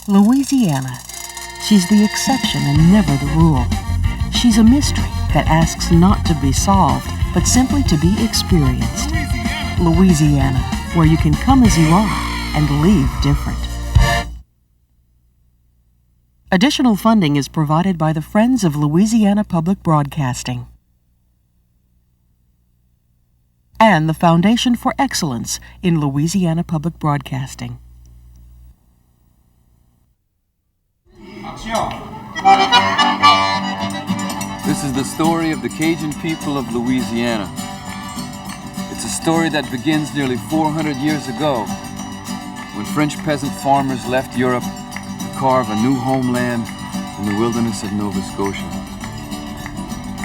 Louisiana. She's the exception and never the rule. She's a mystery that asks not to be solved, but simply to be experienced. Louisiana, where you can come as you are and leave different. Additional funding is provided by the Friends of Louisiana Public Broadcasting and the Foundation for Excellence in Louisiana Public Broadcasting. This is the story of the Cajun people of Louisiana. It's a story that begins nearly 400 years ago when French peasant farmers left Europe to carve a new homeland in the wilderness of Nova Scotia.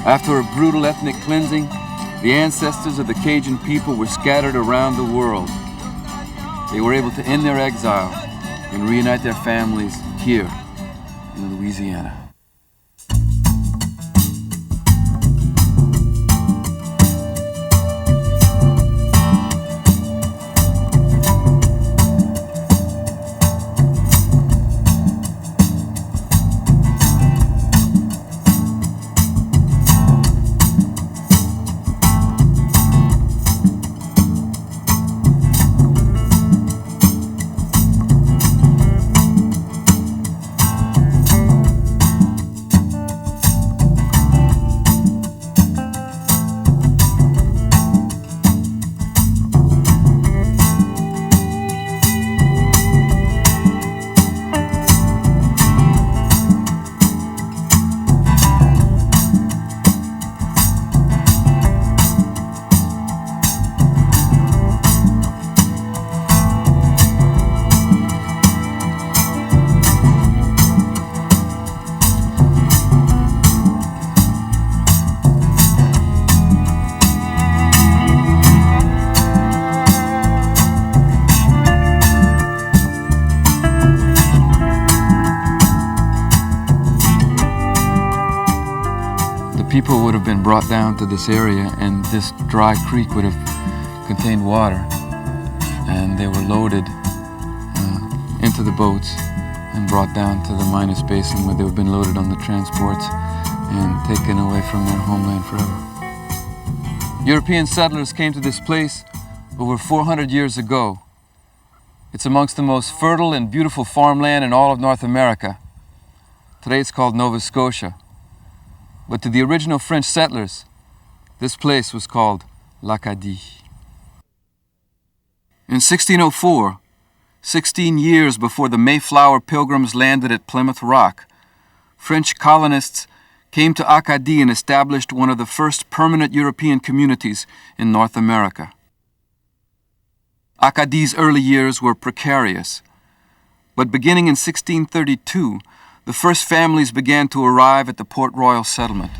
After a brutal ethnic cleansing, the ancestors of the Cajun people were scattered around the world. They were able to end their exile and reunite their families here in Louisiana. People would have been brought down to this area, and this dry creek would have contained water, and they were loaded into the boats and brought down to the Minas Basin, where they would have been loaded on the transports and taken away from their homeland forever. European settlers came to this place over 400 years ago. It's amongst the most fertile and beautiful farmland in all of North America. Today it's called Nova Scotia. But to the original French settlers, this place was called l'Acadie. In 1604, 16 years before the Mayflower Pilgrims landed at Plymouth Rock, French colonists came to Acadie and established one of the first permanent European communities in North America. Acadie's early years were precarious, but beginning in 1632, the first families began to arrive at the Port Royal settlement.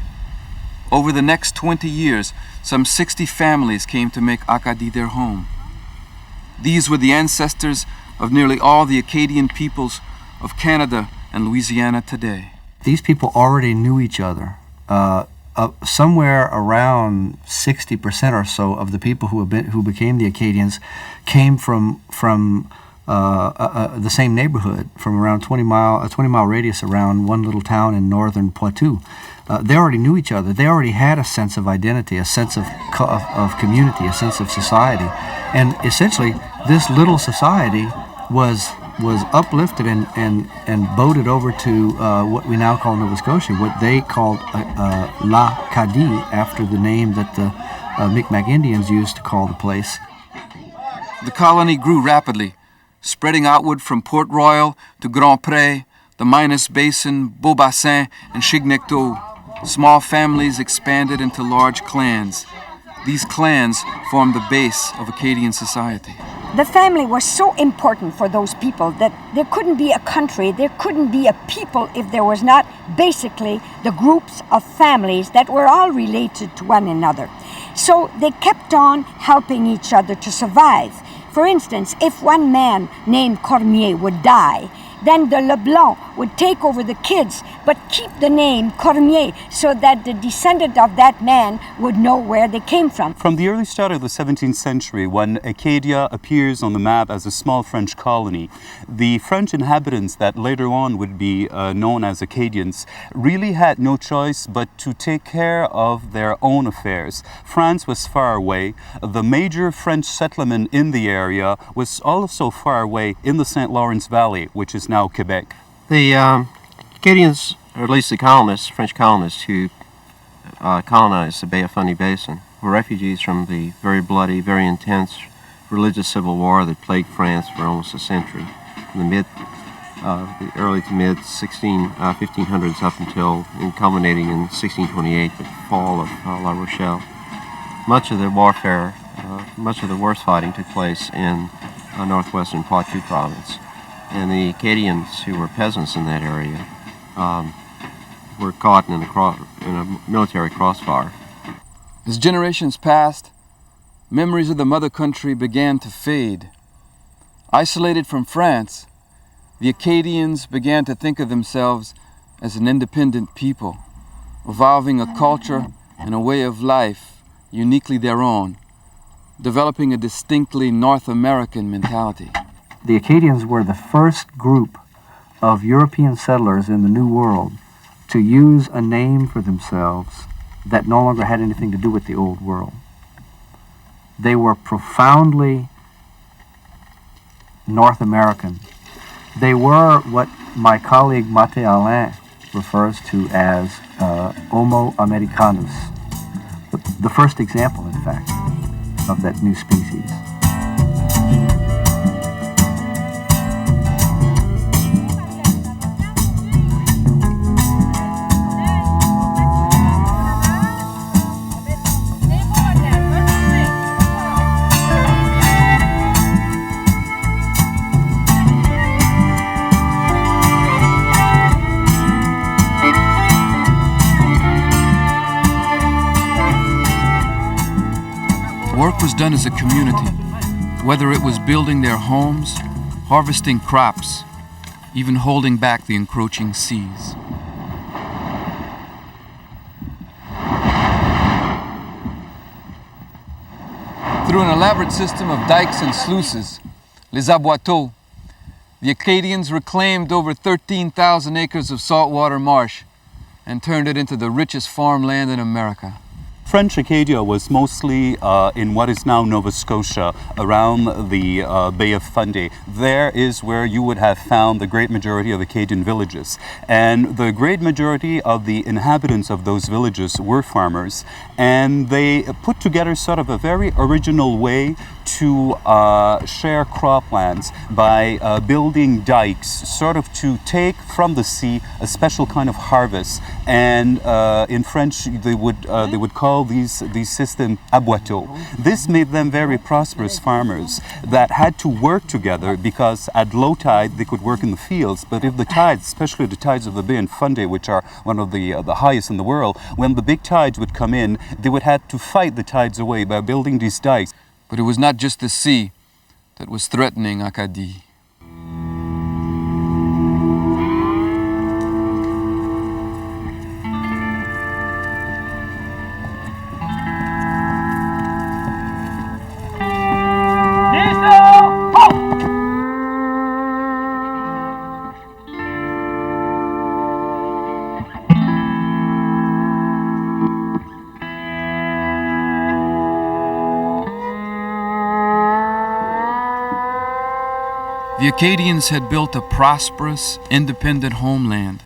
Over the next 20 years, some 60 families came to make Acadie their home. These were the ancestors of nearly all the Acadian peoples of Canada and Louisiana today. These people already knew each other. Somewhere around 60% or so of the people who became the Acadians came from the same neighborhood, from around a 20-mile radius around one little town in northern Poitou. They already knew each other. They already had a sense of identity, a sense of community, a sense of society. And essentially, this little society was uplifted and boated over to what we now call Nova Scotia, what they called l'Acadie, after the name that the Micmac Indians used to call the place. The colony grew rapidly, spreading outward from Port Royal to Grand Pré, the Minas Basin, Beaubassin, and Chignecto. Small families expanded into large clans. These clans formed the base of Acadian society. The family was so important for those people that there couldn't be a country, there couldn't be a people if there was not basically the groups of families that were all related to one another. So they kept on helping each other to survive. For instance, if one man named Cormier would die, then the Leblanc would take over the kids, but keep the name Cormier so that the descendant of that man would know where they came from. From the early start of the 17th century, when Acadia appears on the map as a small French colony, the French inhabitants that later on would be known as Acadians really had no choice but to take care of their own affairs. France was far away. The major French settlement in the area was also far away in the St. Lawrence Valley, which is now Quebec. The Acadians, or at least the colonists, French colonists who colonized the Bay of Fundy Basin, were refugees from the very bloody, very intense religious civil war that plagued France for almost a century, from the early to mid 1500s up until and culminating in 1628, the fall of La Rochelle. Much of the warfare, much of the worst fighting took place in northwestern Poitou province. And the Acadians, who were peasants in that area, were caught in a military crossfire. As generations passed, memories of the mother country began to fade. Isolated from France, the Acadians began to think of themselves as an independent people, evolving a culture and a way of life uniquely their own, developing a distinctly North American mentality. The Acadians were the first group of European settlers in the New World to use a name for themselves that no longer had anything to do with the Old World. They were profoundly North American. They were what my colleague Mate Alain refers to as Homo Americanus, the first example, in fact, of that new species. Work was done as a community, whether it was building their homes, harvesting crops, even holding back the encroaching seas. Through an elaborate system of dikes and sluices, les aboiteaux, the Acadians reclaimed over 13,000 acres of saltwater marsh and turned it into the richest farmland in America. French Acadia was mostly in what is now Nova Scotia, around the Bay of Fundy. There is where you would have found the great majority of Acadian villages. And the great majority of the inhabitants of those villages were farmers. And they put together sort of a very original way to share croplands by building dikes, sort of to take from the sea a special kind of harvest. And in French, they would call these systems aboiteaux. This made them very prosperous farmers that had to work together because at low tide they could work in the fields, but if the tides, especially the tides of the Bay of Fundy, which are one of the highest in the world, when the big tides would come in, they would have to fight the tides away by building these dikes. But it was not just the sea that was threatening Acadie. The Acadians had built a prosperous, independent homeland.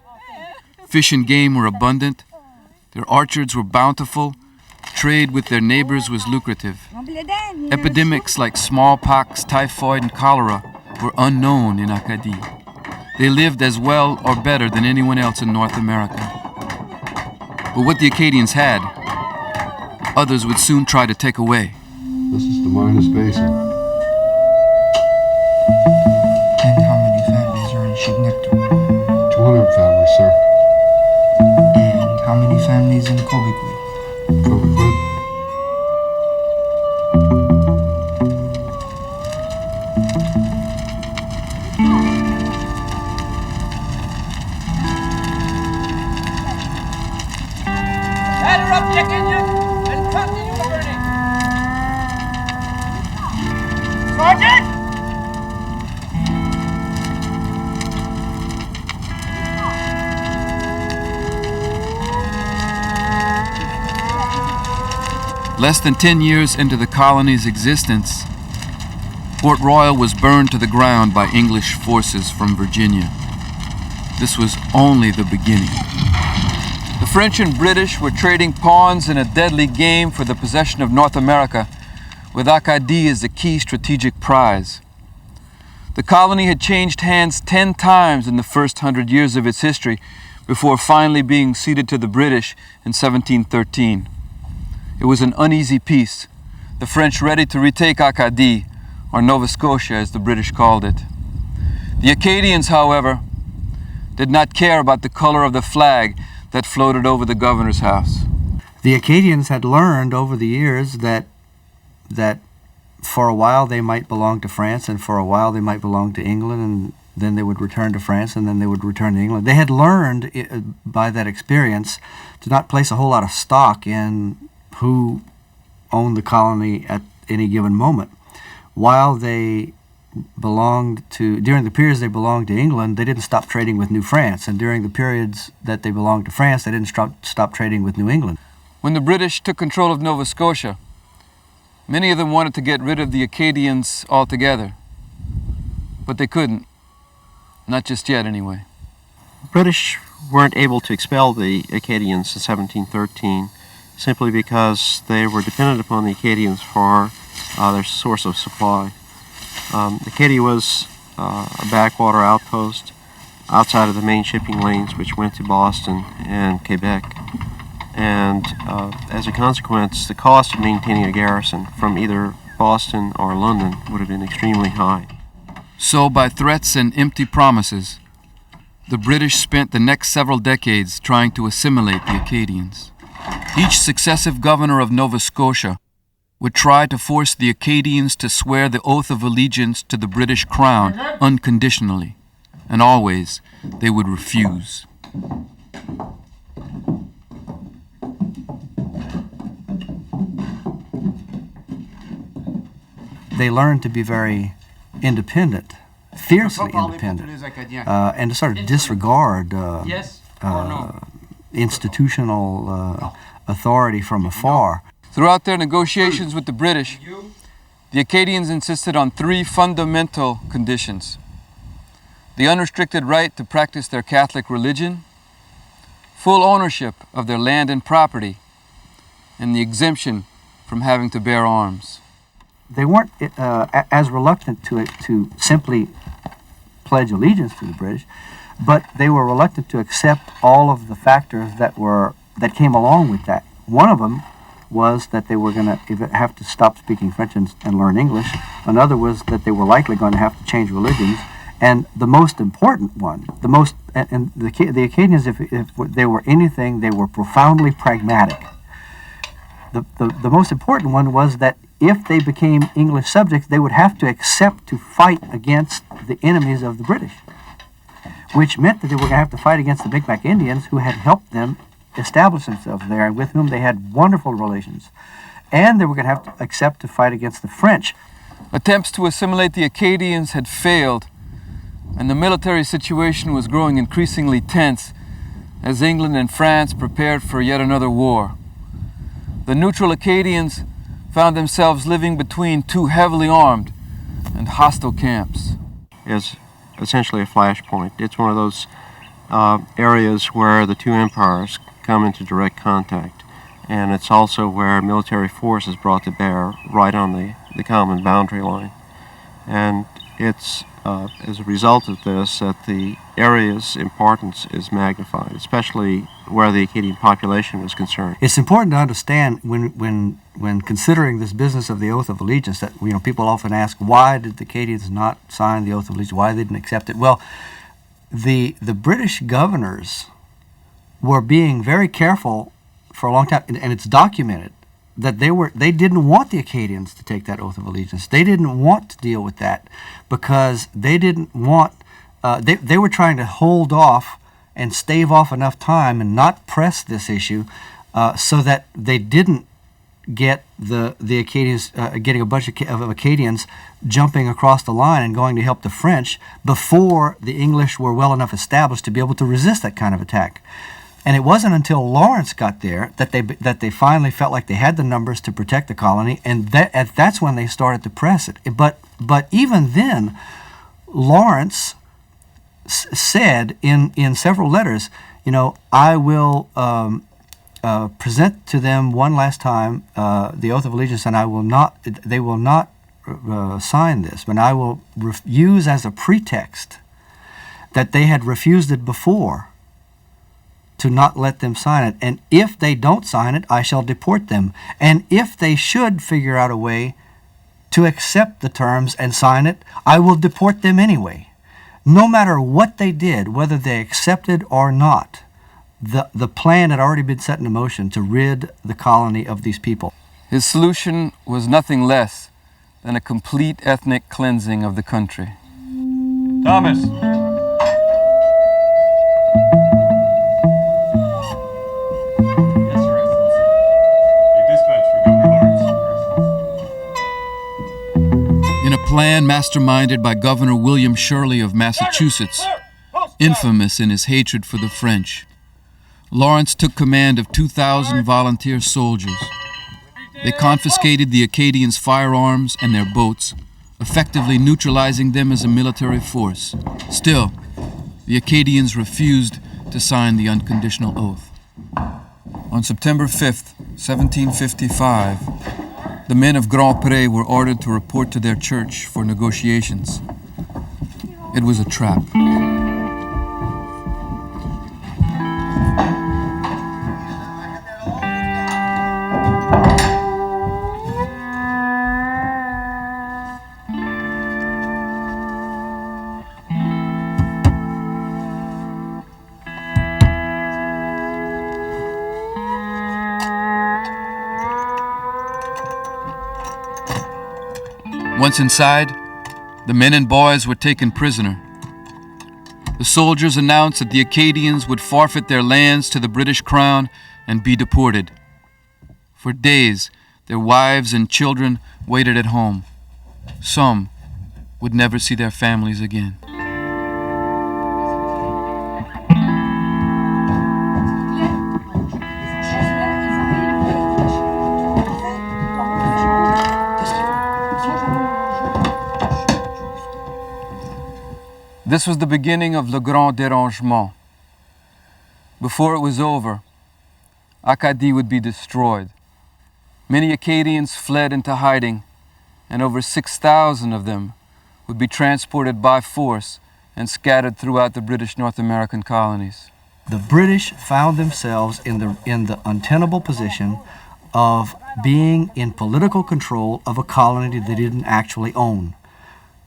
Fish and game were abundant, their orchards were bountiful, trade with their neighbors was lucrative. Epidemics like smallpox, typhoid, and cholera were unknown in Acadie. They lived as well or better than anyone else in North America. But what the Acadians had, others would soon try to take away. This is the Minas Basin. And how many families are in Chignecto? 200 families, sir. And how many families in Cobequid? Cobequid? Less than 10 years into the colony's existence, Port Royal was burned to the ground by English forces from Virginia. This was only the beginning. The French and British were trading pawns in a deadly game for the possession of North America, with Acadie as the key strategic prize. The colony had changed hands 10 times in the first 100 years of its history before finally being ceded to the British in 1713. It was an uneasy peace, the French ready to retake Acadie, or Nova Scotia as the British called it. The Acadians, however, did not care about the color of the flag that floated over the governor's house. The Acadians had learned over the years that for a while they might belong to France, and for a while they might belong to England, and then they would return to France, and then they would return to England. They had learned by that experience to not place a whole lot of stock in who owned the colony at any given moment. While they belonged to, during the periods they belonged to England, they didn't stop trading with New France, and during the periods that they belonged to France, they didn't stop trading with New England. When the British took control of Nova Scotia, many of them wanted to get rid of the Acadians altogether, but they couldn't. Not just yet, anyway. The British weren't able to expel the Acadians in 1713 simply because they were dependent upon the Acadians for their source of supply. Acadia was a backwater outpost outside of the main shipping lanes which went to Boston and Quebec. And as a consequence, the cost of maintaining a garrison from either Boston or London would have been extremely high. So, by threats and empty promises, the British spent the next several decades trying to assimilate the Acadians. Each successive governor of Nova Scotia would try to force the Acadians to swear the oath of allegiance to the British Crown unconditionally, and always they would refuse. They learned to be very independent, fiercely independent, and to sort of disregard institutional authority from afar. Throughout their negotiations with the British, the Acadians insisted on 3 fundamental conditions: the unrestricted right to practice their Catholic religion, full ownership of their land and property, and the exemption from having to bear arms. They weren't as reluctant to simply pledge allegiance to the British, but they were reluctant to accept all of the factors that came along with that. One of them was that they were going to have to stop speaking French and learn English. Another was that they were likely going to have to change religions. And the most important one, the Acadians, if they were anything, they were profoundly pragmatic. The most important one was that if they became English subjects, they would have to accept to fight against the enemies of the British, which meant that they were going to have to fight against the Micmac Indians who had helped them establish themselves there and with whom they had wonderful relations. And they were going to have to accept to fight against the French. Attempts to assimilate the Acadians had failed, and the military situation was growing increasingly tense as England and France prepared for yet another war. The neutral Acadians found themselves living between 2 heavily armed and hostile camps. It's essentially a flashpoint. It's one of those areas where the 2 empires come into direct contact, and it's also where military force is brought to bear right on the common boundary line. And it's as a result of this that the area's importance is magnified, especially where the Acadian population was concerned. It's important to understand when considering this business of the Oath of Allegiance that people often ask, why did the Acadians not sign the Oath of Allegiance? Why they didn't accept it? Well, the British governors were being very careful for a long time, and it's documented that they didn't want the Acadians to take that Oath of Allegiance. They didn't want to deal with that because they didn't want, they were trying to hold off and stave off enough time and not press this issue so that they didn't get the Acadians, getting a bunch of Acadians jumping across the line and going to help the French before the English were well enough established to be able to resist that kind of attack. And it wasn't until Lawrence got there that they finally felt like they had the numbers to protect the colony, and that's when they started to press it. But even then, Lawrence said in several letters, I will present to them one last time the oath of allegiance, and they will not sign this, but I will use as a pretext that they had refused it before to not let them sign it. And if they don't sign it, I shall deport them. And if they should figure out a way to accept the terms and sign it, I will deport them anyway. No matter what they did, whether they accepted or not, the plan had already been set in motion to rid the colony of these people. His solution was nothing less than a complete ethnic cleansing of the country. Thomas. In a plan masterminded by Governor William Shirley of Massachusetts, infamous in his hatred for the French, Lawrence took command of 2,000 volunteer soldiers. They confiscated the Acadians' firearms and their boats, effectively neutralizing them as a military force. Still, the Acadians refused to sign the unconditional oath. On September 5th, 1755, the men of Grand Pre were ordered to report to their church for negotiations. It was a trap. Once inside, the men and boys were taken prisoner. The soldiers announced that the Acadians would forfeit their lands to the British Crown and be deported. For days, their wives and children waited at home. Some would never see their families again. This was the beginning of Le Grand Dérangement. Before it was over, Acadie would be destroyed. Many Acadians fled into hiding, and over 6,000 of them would be transported by force and scattered throughout the British North American colonies. The British found themselves in the untenable position of being in political control of a colony they didn't actually own.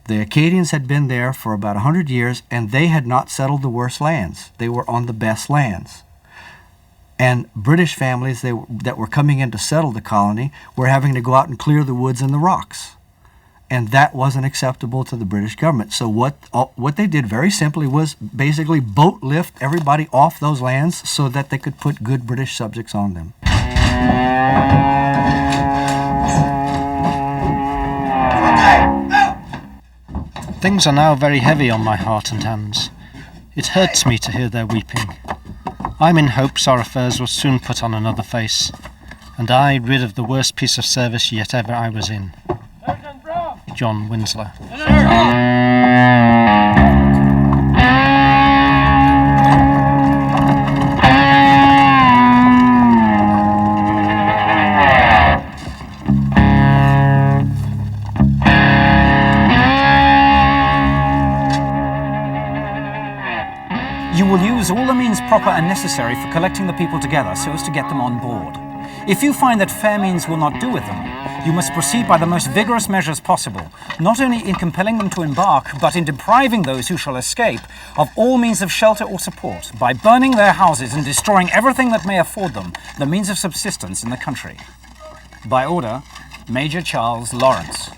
The Acadians had been there for about 100 years, and they had not settled the worst lands. They were on the best lands. And British families that were coming in to settle the colony were having to go out and clear the woods and the rocks. And that wasn't acceptable to the British government. So what they did very simply was basically boat lift everybody off those lands so that they could put good British subjects on them. Things are now very heavy on my heart and hands. It hurts me to hear their weeping. I'm in hopes our affairs will soon put on another face, and I rid of the worst piece of service yet ever I was in. John Winslow. You will use all the means proper and necessary for collecting the people together so as to get them on board. If you find that fair means will not do with them, you must proceed by the most vigorous measures possible, not only in compelling them to embark, but in depriving those who shall escape of all means of shelter or support, by burning their houses and destroying everything that may afford them the means of subsistence in the country. By order, Major Charles Lawrence.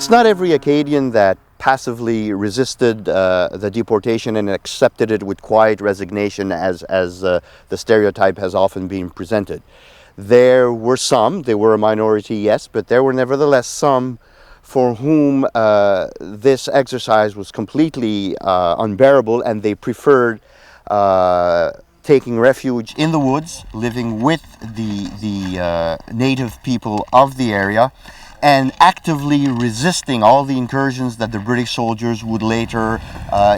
It's not every Acadian that passively resisted the deportation and accepted it with quiet resignation as the stereotype has often been presented. There were some, they were a minority, yes, but there were nevertheless some for whom this exercise was completely unbearable, and they preferred taking refuge in the woods, living with the native people of the area, and actively resisting all the incursions that the British soldiers would later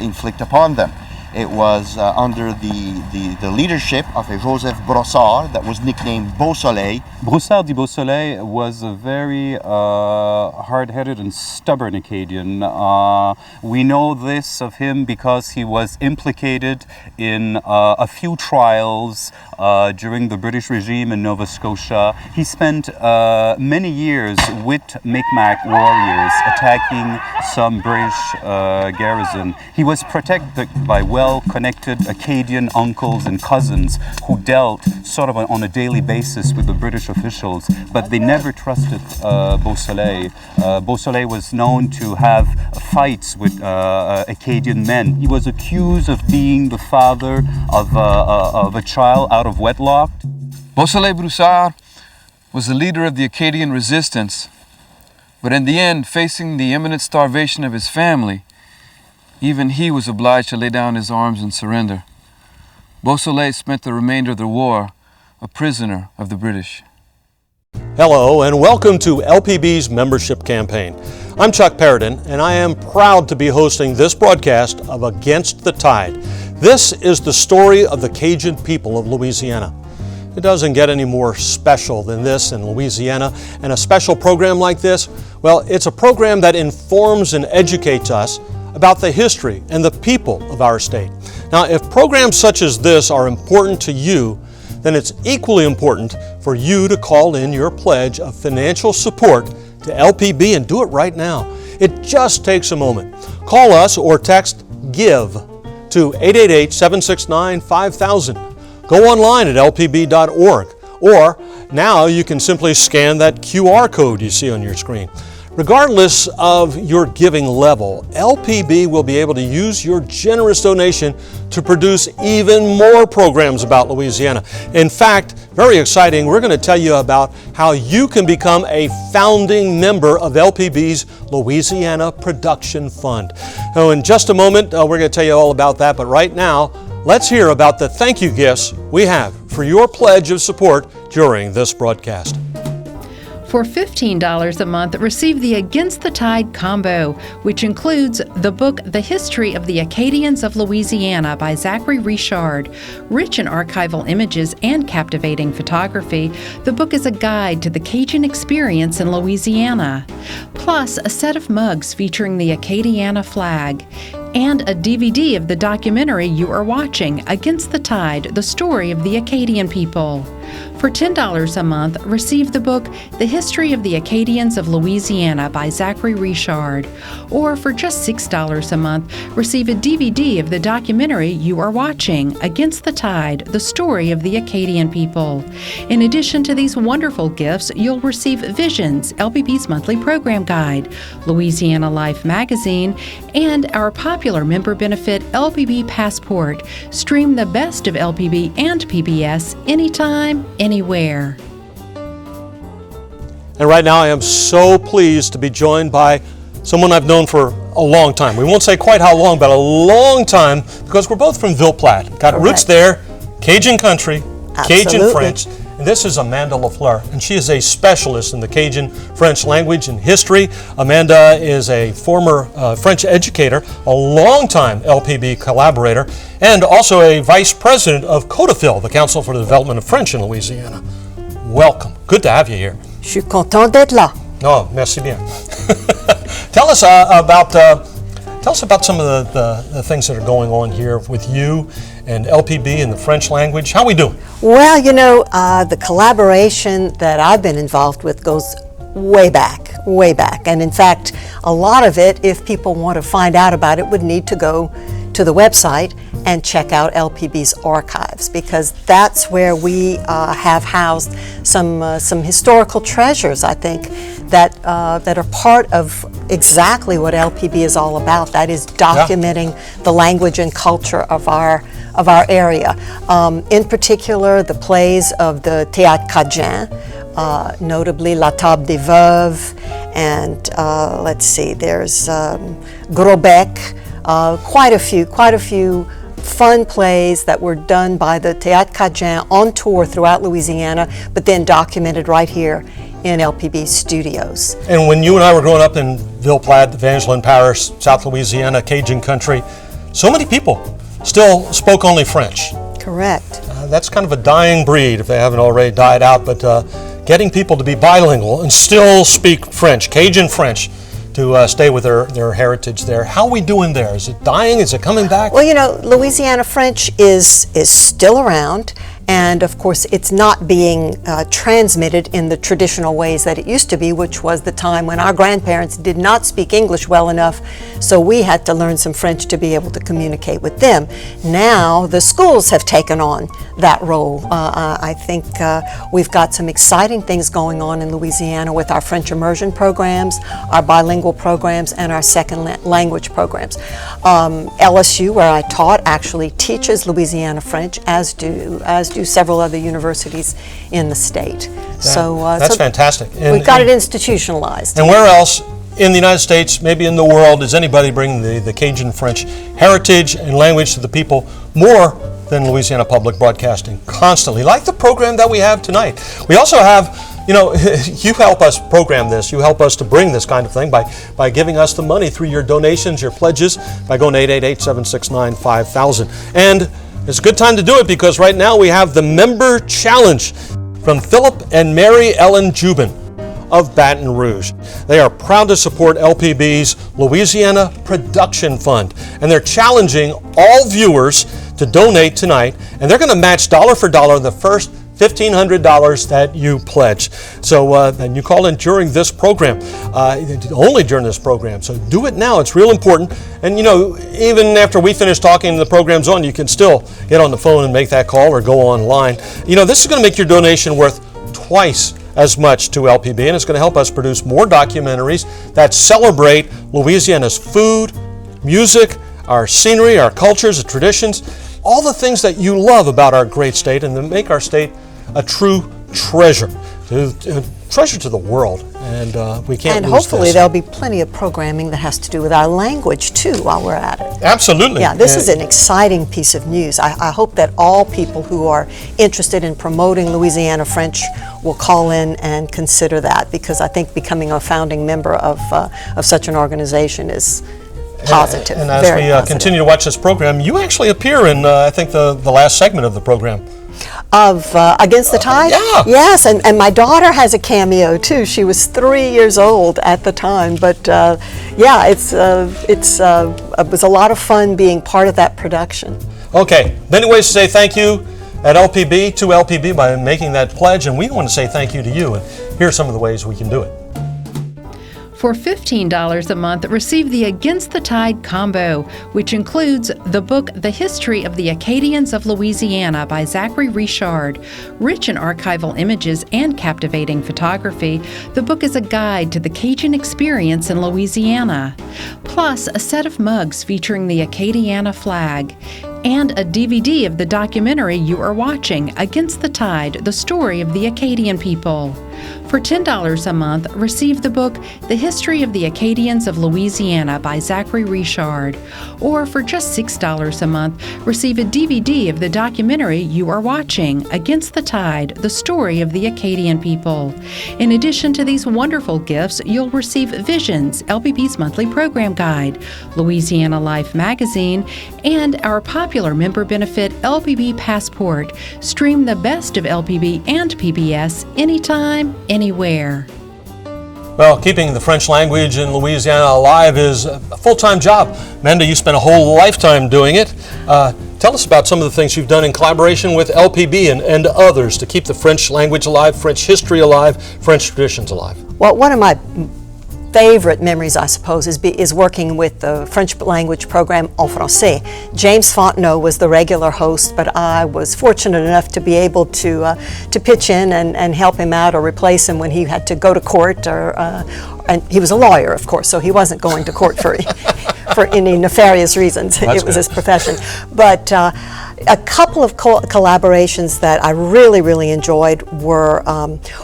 inflict upon them. It was under the leadership of a Joseph Brossard that was nicknamed Beausoleil. Brossard de Beausoleil was a very hard-headed and stubborn Acadian. We know this of him because he was implicated in a few trials during the British regime in Nova Scotia. He spent many years with Mi'kmaq warriors attacking some British garrison. He was protected by well-connected Acadian uncles and cousins who dealt sort of on a daily basis with the British officials, but they never trusted Beausoleil. Beausoleil was known to have fights with Acadian men. He was accused of being the father of a child out of wedlock. Beausoleil Brossard was the leader of the Acadian resistance, but in the end, facing the imminent starvation of his family, even he was obliged to lay down his arms and surrender. Beausoleil spent the remainder of the war a prisoner of the British. Hello and welcome to LPB's membership campaign. I'm Chuck Paradin and I am proud to be hosting this broadcast of Against the Tide. This is the story of the Cajun people of Louisiana. It doesn't get any more special than this in Louisiana, and a special program like this, well, it's a program that informs and educates us about the history and the people of our state. Now, if programs such as this are important to you, then it's equally important for you to call in your pledge of financial support to LPB, and do it right now. It just takes a moment. Call us or text GIVE to 888-769-5000. Go online at lpb.org, or now you can simply scan that QR code you see on your screen. Regardless of your giving level, LPB will be able to use your generous donation to produce even more programs about Louisiana. In fact, very exciting, we're going to tell you about how you can become a founding member of LPB's Louisiana Production Fund. Now, in just a moment, we're going to tell you all about that, but right now, let's hear about the thank you gifts we have for your pledge of support during this broadcast. For $15 a month, receive the Against the Tide combo, which includes the book The History of the Acadians of Louisiana by Zachary Richard. Rich in archival images and captivating photography, the book is a guide to the Cajun experience in Louisiana. Plus, a set of mugs featuring the Acadiana flag, and a DVD of the documentary you are watching, Against the Tide, the story of the Acadian people. For $10 a month, receive the book The History of the Acadians of Louisiana by Zachary Richard. Or for just $6 a month, receive a DVD of the documentary you are watching, Against the Tide, the story of the Acadian people. In addition to these wonderful gifts, you'll receive Visions, LPB's monthly program guide, Louisiana Life magazine, and our popular member benefit LPB Passport. Stream the best of LPB and PBS anytime, anywhere. And right now I am so pleased to be joined by someone I've known for a long time. We won't say quite how long, but a long time, because we're both from Ville Platte. Got Correct. Roots there, Cajun country, Cajun Absolutely. French. And this is Amanda Lafleur, and she is a specialist in the Cajun French language and history. Amanda is a former French educator, a longtime LPB collaborator, and also a vice president of CODEFIL, the Council for the Development of French in Louisiana. Welcome. Good to have you here. Je suis content d'être là. Oh, merci bien. Tell us about some of the things that are going on here with you and LPB and the French language. How are we doing? Well, you know, the collaboration that I've been involved with goes way back. And in fact, a lot of it, if people want to find out about it, would need to go to the website and check out LPB's archives, because that's where we have housed some historical treasures, I think, that are part of exactly what LPB is all about. That is documenting the language and culture of our area. In particular, the plays of the Théâtre Cadien, notably La Table des Veuves, and let's see, there's Gros Bec, quite a few fun plays that were done by the Théâtre Cadien on tour throughout Louisiana, but then documented right here in LPB studios. And when you and I were growing up in Ville Platte, Evangeline Parish, South Louisiana, Cajun country, so many people still spoke only French. Correct. That's kind of a dying breed if they haven't already died out, but getting people to be bilingual and still speak French, Cajun French, to stay with their heritage there. How are we doing there? Is it dying? Is it coming back? Well, you know, Louisiana French is still around, and of course it's not being transmitted in the traditional ways that it used to be, which was the time when our grandparents did not speak English well enough, so we had to learn some French to be able to communicate with them. Now the schools have taken on that role. I think we've got some exciting things going on in Louisiana with our French immersion programs, our bilingual programs, and our second language programs. LSU, where I taught, actually teaches Louisiana French, as do several other universities in the state. That's fantastic. We've got it institutionalized. And where else in the United States, maybe in the world, is anybody bringing the Cajun French heritage and language to the people more than Louisiana Public Broadcasting constantly, like the program that we have tonight? We also have, you know, you help us program this. You help us to bring this kind of thing by giving us the money through your donations, your pledges, by going to 888-769-5000. And it's a good time to do it because right now we have the Member Challenge from Philip and Mary Ellen Jubin of Baton Rouge. They are proud to support LPB's Louisiana Production Fund, and they're challenging all viewers to donate tonight, and they're going to match dollar for dollar the first $1,500 that you pledge. So and you call in during this program, only during this program. So do it now. It's real important. And you know, even after we finish talking and the program's on, you can still get on the phone and make that call or go online. You know, this is going to make your donation worth twice as much to LPB, and it's going to help us produce more documentaries that celebrate Louisiana's food, music, our scenery, our cultures, the traditions, all the things that you love about our great state, and that make our state a true treasure, treasure to the world, and we can't lose this. And hopefully there'll be plenty of programming that has to do with our language too while we're at it. Absolutely. Yeah, this is an exciting piece of news. I hope that all people who are interested in promoting Louisiana French will call in and consider that, because I think becoming a founding member of such an organization is positive. And as we continue to watch this program, you actually appear in, I think, the last segment of the program. Of Against the Tide? Yeah. Yes, and my daughter has a cameo too. She was 3 years old at the time, but yeah, it was a lot of fun being part of that production. Okay, many ways to say thank you at LPB, to LPB, by making that pledge, and we want to say thank you to you, and here are some of the ways we can do it. For $15 a month, receive the Against the Tide combo, which includes the book The History of the Acadians of Louisiana by Zachary Richard. Rich in archival images and captivating photography, the book is a guide to the Cajun experience in Louisiana. Plus, a set of mugs featuring the Acadiana flag, and a DVD of the documentary you are watching, Against the Tide, the story of the Acadian people. For $10 a month, receive the book The History of the Acadians of Louisiana by Zachary Richard. Or for just $6 a month, receive a DVD of the documentary you are watching, Against the Tide, the story of the Acadian people. In addition to these wonderful gifts, you'll receive Visions, LPB's monthly program guide, Louisiana Life magazine, and our popular member benefit LPB Passport. Stream the best of LPB and PBS anytime, anywhere. Well, keeping the French language in Louisiana alive is a full-time job. Amanda, you spent a whole lifetime doing it. Tell us about some of the things you've done in collaboration with LPB and others to keep the French language alive, French history alive, French traditions alive. Well, one of my favorite memories, I suppose, is working with the French language program En Français. James Fontenot was the regular host, but I was fortunate enough to be able to pitch in and help him out or replace him when he had to go to court. And he was a lawyer, of course, so he wasn't going to court for any nefarious reasons. It was his profession. But a couple of collaborations that I really, really enjoyed were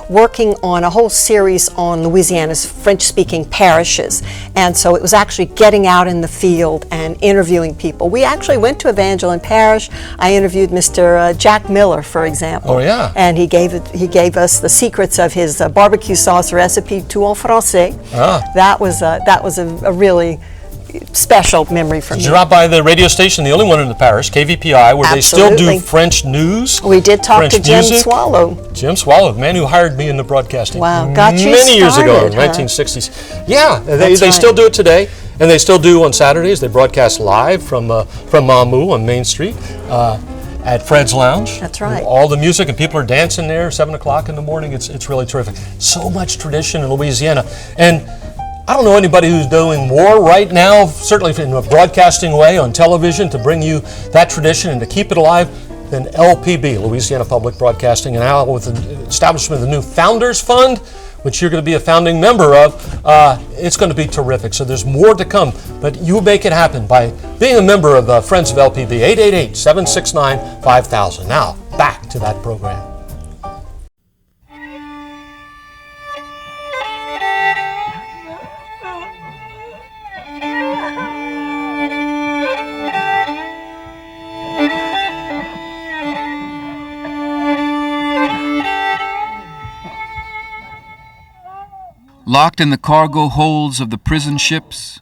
working on a whole series on Louisiana's French-speaking parishes. And so it was actually getting out in the field and interviewing people. We actually went to Evangeline Parish. I interviewed Mr. Jack Miller, for example. Oh, yeah. And he gave us the secrets of his barbecue sauce recipe, tout en français. Ah. That was a really special memory for me. Did you drop by the radio station, the only one in the parish, KVPI, where they still do French news? We did talk French to Jim music. Swallow. Jim Swallow, the man who hired me in the broadcasting. Wow, got you many years ago, started, in huh? 1960s. Yeah, they right. still do it today, and they still do on Saturdays. They broadcast live from Mamou on Main Street at Fred's Lounge. That's right. All the music, and people are dancing there 7 o'clock in the morning. It's really terrific. So much tradition in Louisiana. And I don't know anybody who's doing more right now, certainly in a broadcasting way on television, to bring you that tradition and to keep it alive than LPB, Louisiana Public Broadcasting. And now with the establishment of the new Founders Fund, which you're going to be a founding member of, it's going to be terrific. So there's more to come, but you make it happen by being a member of Friends of LPB, 888-769-5000. Now, back to that program. Locked in the cargo holds of the prison ships,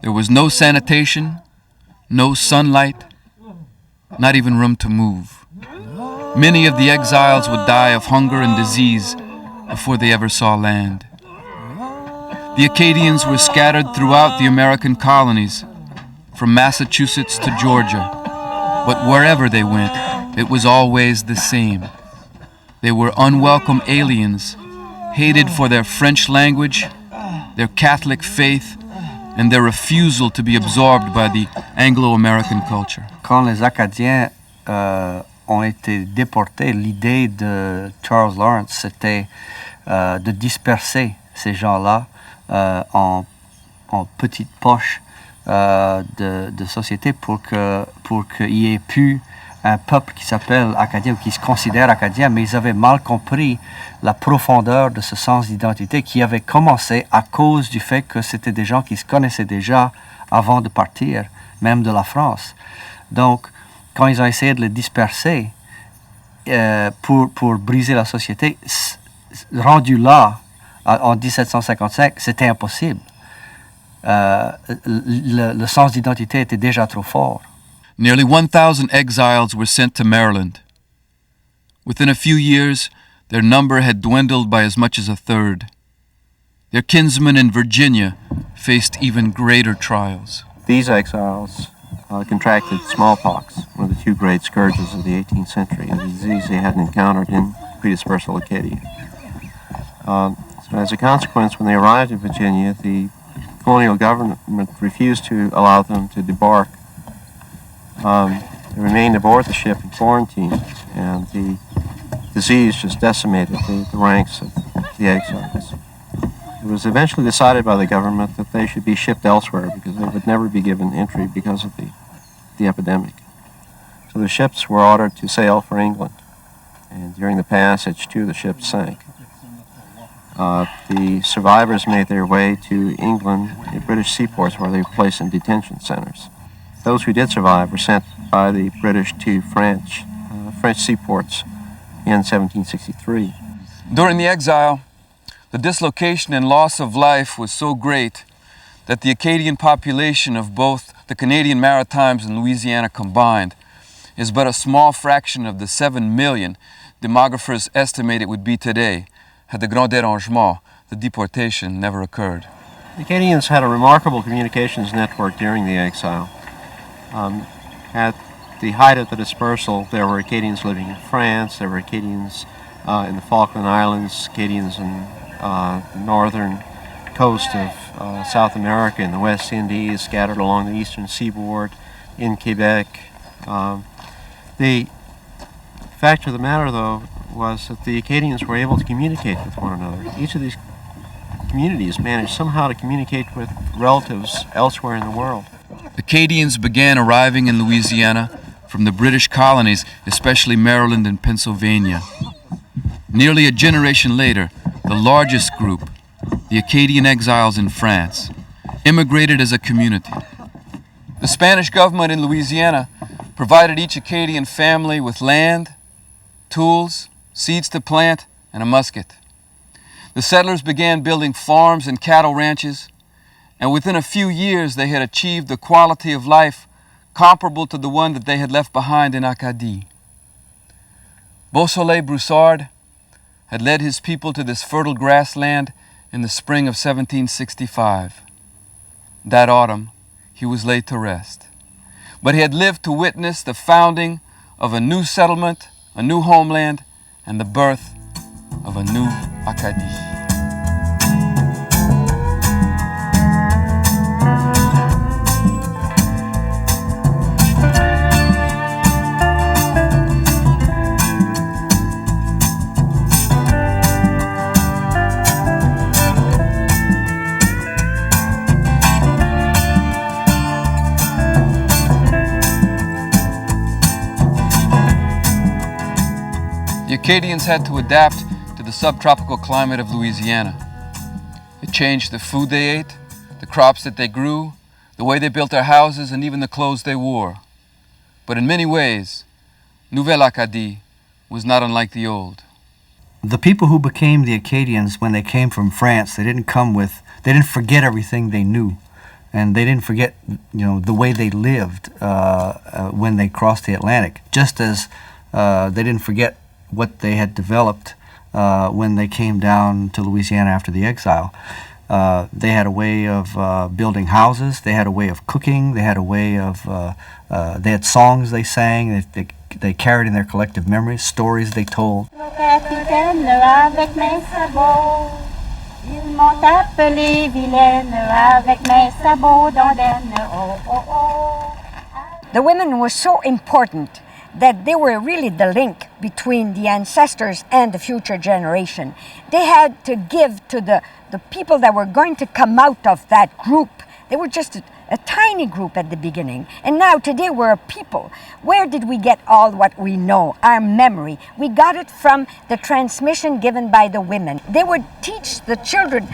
there was no sanitation, no sunlight, not even room to move. Many of the exiles would die of hunger and disease before they ever saw land. The Acadians were scattered throughout the American colonies, from Massachusetts to Georgia, but wherever they went, it was always the same. They were unwelcome aliens, hated for their French language, their Catholic faith, and their refusal to be absorbed by the Anglo-American culture. Quand les Acadiens ont été déportés, l'idée de Charles Lawrence, c'était de disperser ces gens-là en petites poches de société pour qu'il y ait plus un peuple qui s'appelle Acadien ou qui se considère Acadien, mais ils avaient mal compris la profondeur de ce sens d'identité qui avait commencé à cause du fait que c'était des gens qui se connaissaient déjà avant de partir, même de la France. Donc, quand ils ont essayé de les disperser pour briser la société, rendu là, en 1755, c'était impossible. Le sens d'identité était déjà trop fort. Nearly 1,000 exiles were sent to Maryland. Within a few years, their number had dwindled by as much as a third. Their kinsmen in Virginia faced even greater trials. These exiles contracted smallpox, one of the two great scourges of the 18th century, a disease they hadn't encountered in predispersal Acadia. So as a consequence, when they arrived in Virginia, the colonial government refused to allow them to debark. They remained aboard the ship in quarantine, and the disease just decimated the ranks of the exiles. It was eventually decided by the government that they should be shipped elsewhere because they would never be given entry because of the epidemic. So the ships were ordered to sail for England, and during the passage, two of the ships sank. The survivors made their way to England, the British seaports, where they were placed in detention centers. Those who did survive were sent by the British to French seaports in 1763. During the exile, the dislocation and loss of life was so great that the Acadian population of both the Canadian Maritimes and Louisiana combined is but a small fraction of the 7 million demographers estimate it would be today had the Grand Dérangement, the deportation, never occurred. The Acadians had a remarkable communications network during the exile. At the height of the dispersal, there were Acadians living in France, there were Acadians in the Falkland Islands, Acadians in the northern coast of South America, in the West Indies, scattered along the eastern seaboard, in Quebec. The fact of the matter, though, was that the Acadians were able to communicate with one another. Each of these communities managed somehow to communicate with relatives elsewhere in the world. Acadians began arriving in Louisiana from the British colonies, especially Maryland and Pennsylvania. Nearly a generation later, the largest group, the Acadian exiles in France, immigrated as a community. The Spanish government in Louisiana provided each Acadian family with land, tools, seeds to plant, and a musket. The settlers began building farms and cattle ranches, and within a few years they had achieved a quality of life comparable to the one that they had left behind in Acadie. Beausoleil Broussard had led his people to this fertile grassland in the spring of 1765. That autumn, he was laid to rest. But he had lived to witness the founding of a new settlement, a new homeland, and the birth of a new Acadie. The Acadians had to adapt to the subtropical climate of Louisiana. It changed the food they ate, the crops that they grew, the way they built their houses, and even the clothes they wore. But in many ways, Nouvelle Acadie was not unlike the old. The people who became the Acadians when they came from France, they didn't forget everything they knew. And they didn't forget, the way they lived when they crossed the Atlantic. Just as they didn't forget what they had developed when they came down to Louisiana after the exile. They had a way of building houses. They had a way of cooking. They had a way of, they had songs they sang. They carried in their collective memories, stories they told. Ils m'ont appelé vilaine avec mes sabots d'ondaine. Oh, oh, oh. The women were so important that they were really the link between the ancestors and the future generation. They had to give to the people that were going to come out of that group. They were just a tiny group at the beginning. And now today we're a people. Where did we get all what we know, our memory? We got it from the transmission given by the women. They would teach the children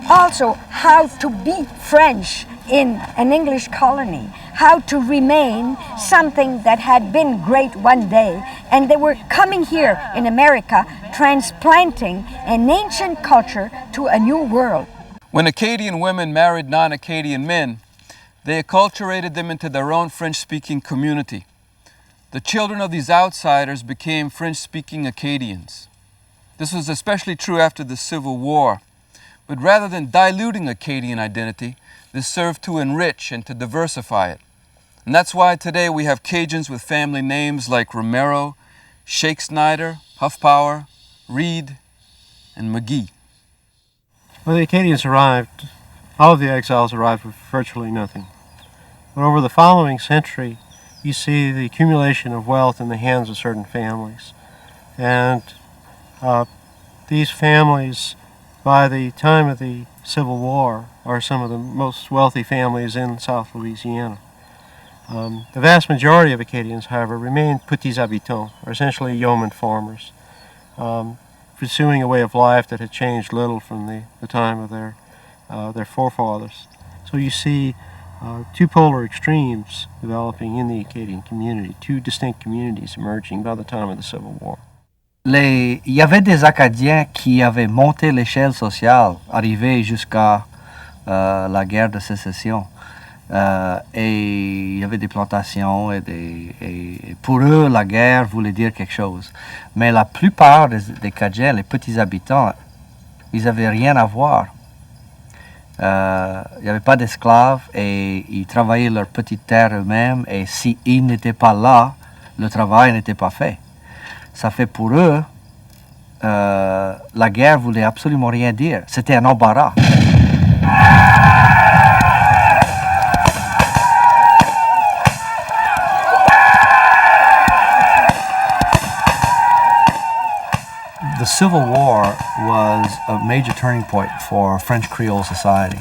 also how to be French in an English colony, how to remain something that had been great one day. And they were coming here in America, transplanting an ancient culture to a new world. When Acadian women married non-Acadian men, they acculturated them into their own French-speaking community. The children of these outsiders became French-speaking Acadians. This was especially true after the Civil War. But rather than diluting Acadian identity, this served to enrich and to diversify it. And that's why today we have Cajuns with family names like Romero, Shake Snyder, Huffpower, Reed, and McGee. When the Acadians arrived, all of the exiles arrived with virtually nothing. But over the following century, you see the accumulation of wealth in the hands of certain families. And these families, by the time of the Civil War, are some of the most wealthy families in South Louisiana. The vast majority of Acadians, however, remained petits habitants, or essentially yeoman farmers, pursuing a way of life that had changed little from the time of their forefathers. So you see two polar extremes developing in the Acadian community, two distinct communities emerging by the time of the Civil War. Il y avait des Acadiens qui avaient monté l'échelle sociale, arrivés jusqu'à la guerre de sécession. Et il y avait des plantations et pour eux, la guerre voulait dire quelque chose. Mais la plupart des Cajuns, les petits habitants, ils n'avaient rien à voir. Il n'y avait pas d'esclaves et ils travaillaient leur petite terre eux-mêmes et s'ils n'étaient pas là, le travail n'était pas fait. Ça fait pour eux, la guerre voulait absolument rien dire. C'était un embarras. the Civil War was a major turning point for French Creole society.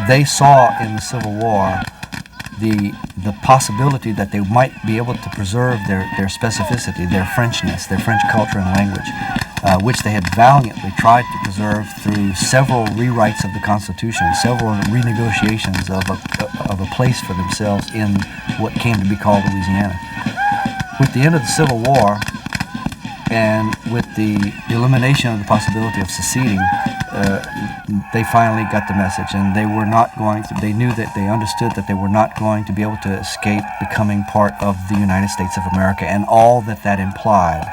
They saw in the Civil War the possibility that they might be able to preserve their specificity, their Frenchness, their French culture and language, which they had valiantly tried to preserve through several rewrites of the Constitution, several renegotiations of a place for themselves in what came to be called Louisiana. With the end of the Civil War and with the elimination of the possibility of seceding, they finally got the message, and they were not going to, they knew that they understood that they were not going to be able to escape becoming part of the United States of America and all that that implied.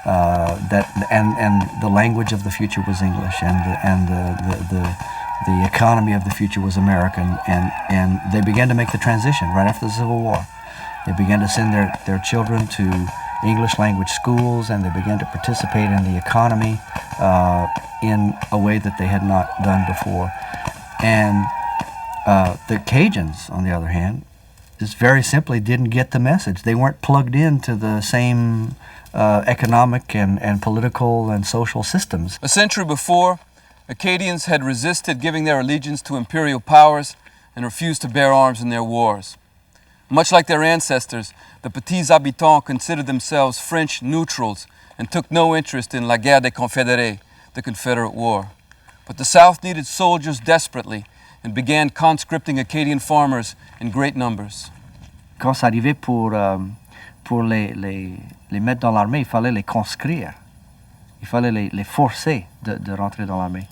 And the language of the future was English, and the economy of the future was American, and they began to make the transition right after the Civil War. They began to send their children to English language schools, and they began to participate in the economy in a way that they had not done before. And the Cajuns, on the other hand, just very simply didn't get the message. They weren't plugged into the same economic and political and social systems. A century before, Acadians had resisted giving their allegiance to imperial powers and refused to bear arms in their wars. Much like their ancestors, the Petits Habitants considered themselves French neutrals and took no interest in La Guerre des Confédérés, the Confederate War. But the South needed soldiers desperately and began conscripting Acadian farmers in great numbers. Quand ça arrivait pour les mettre dans l'armée, il fallait les conscrire. Il fallait les forcer de rentrer dans l'armée.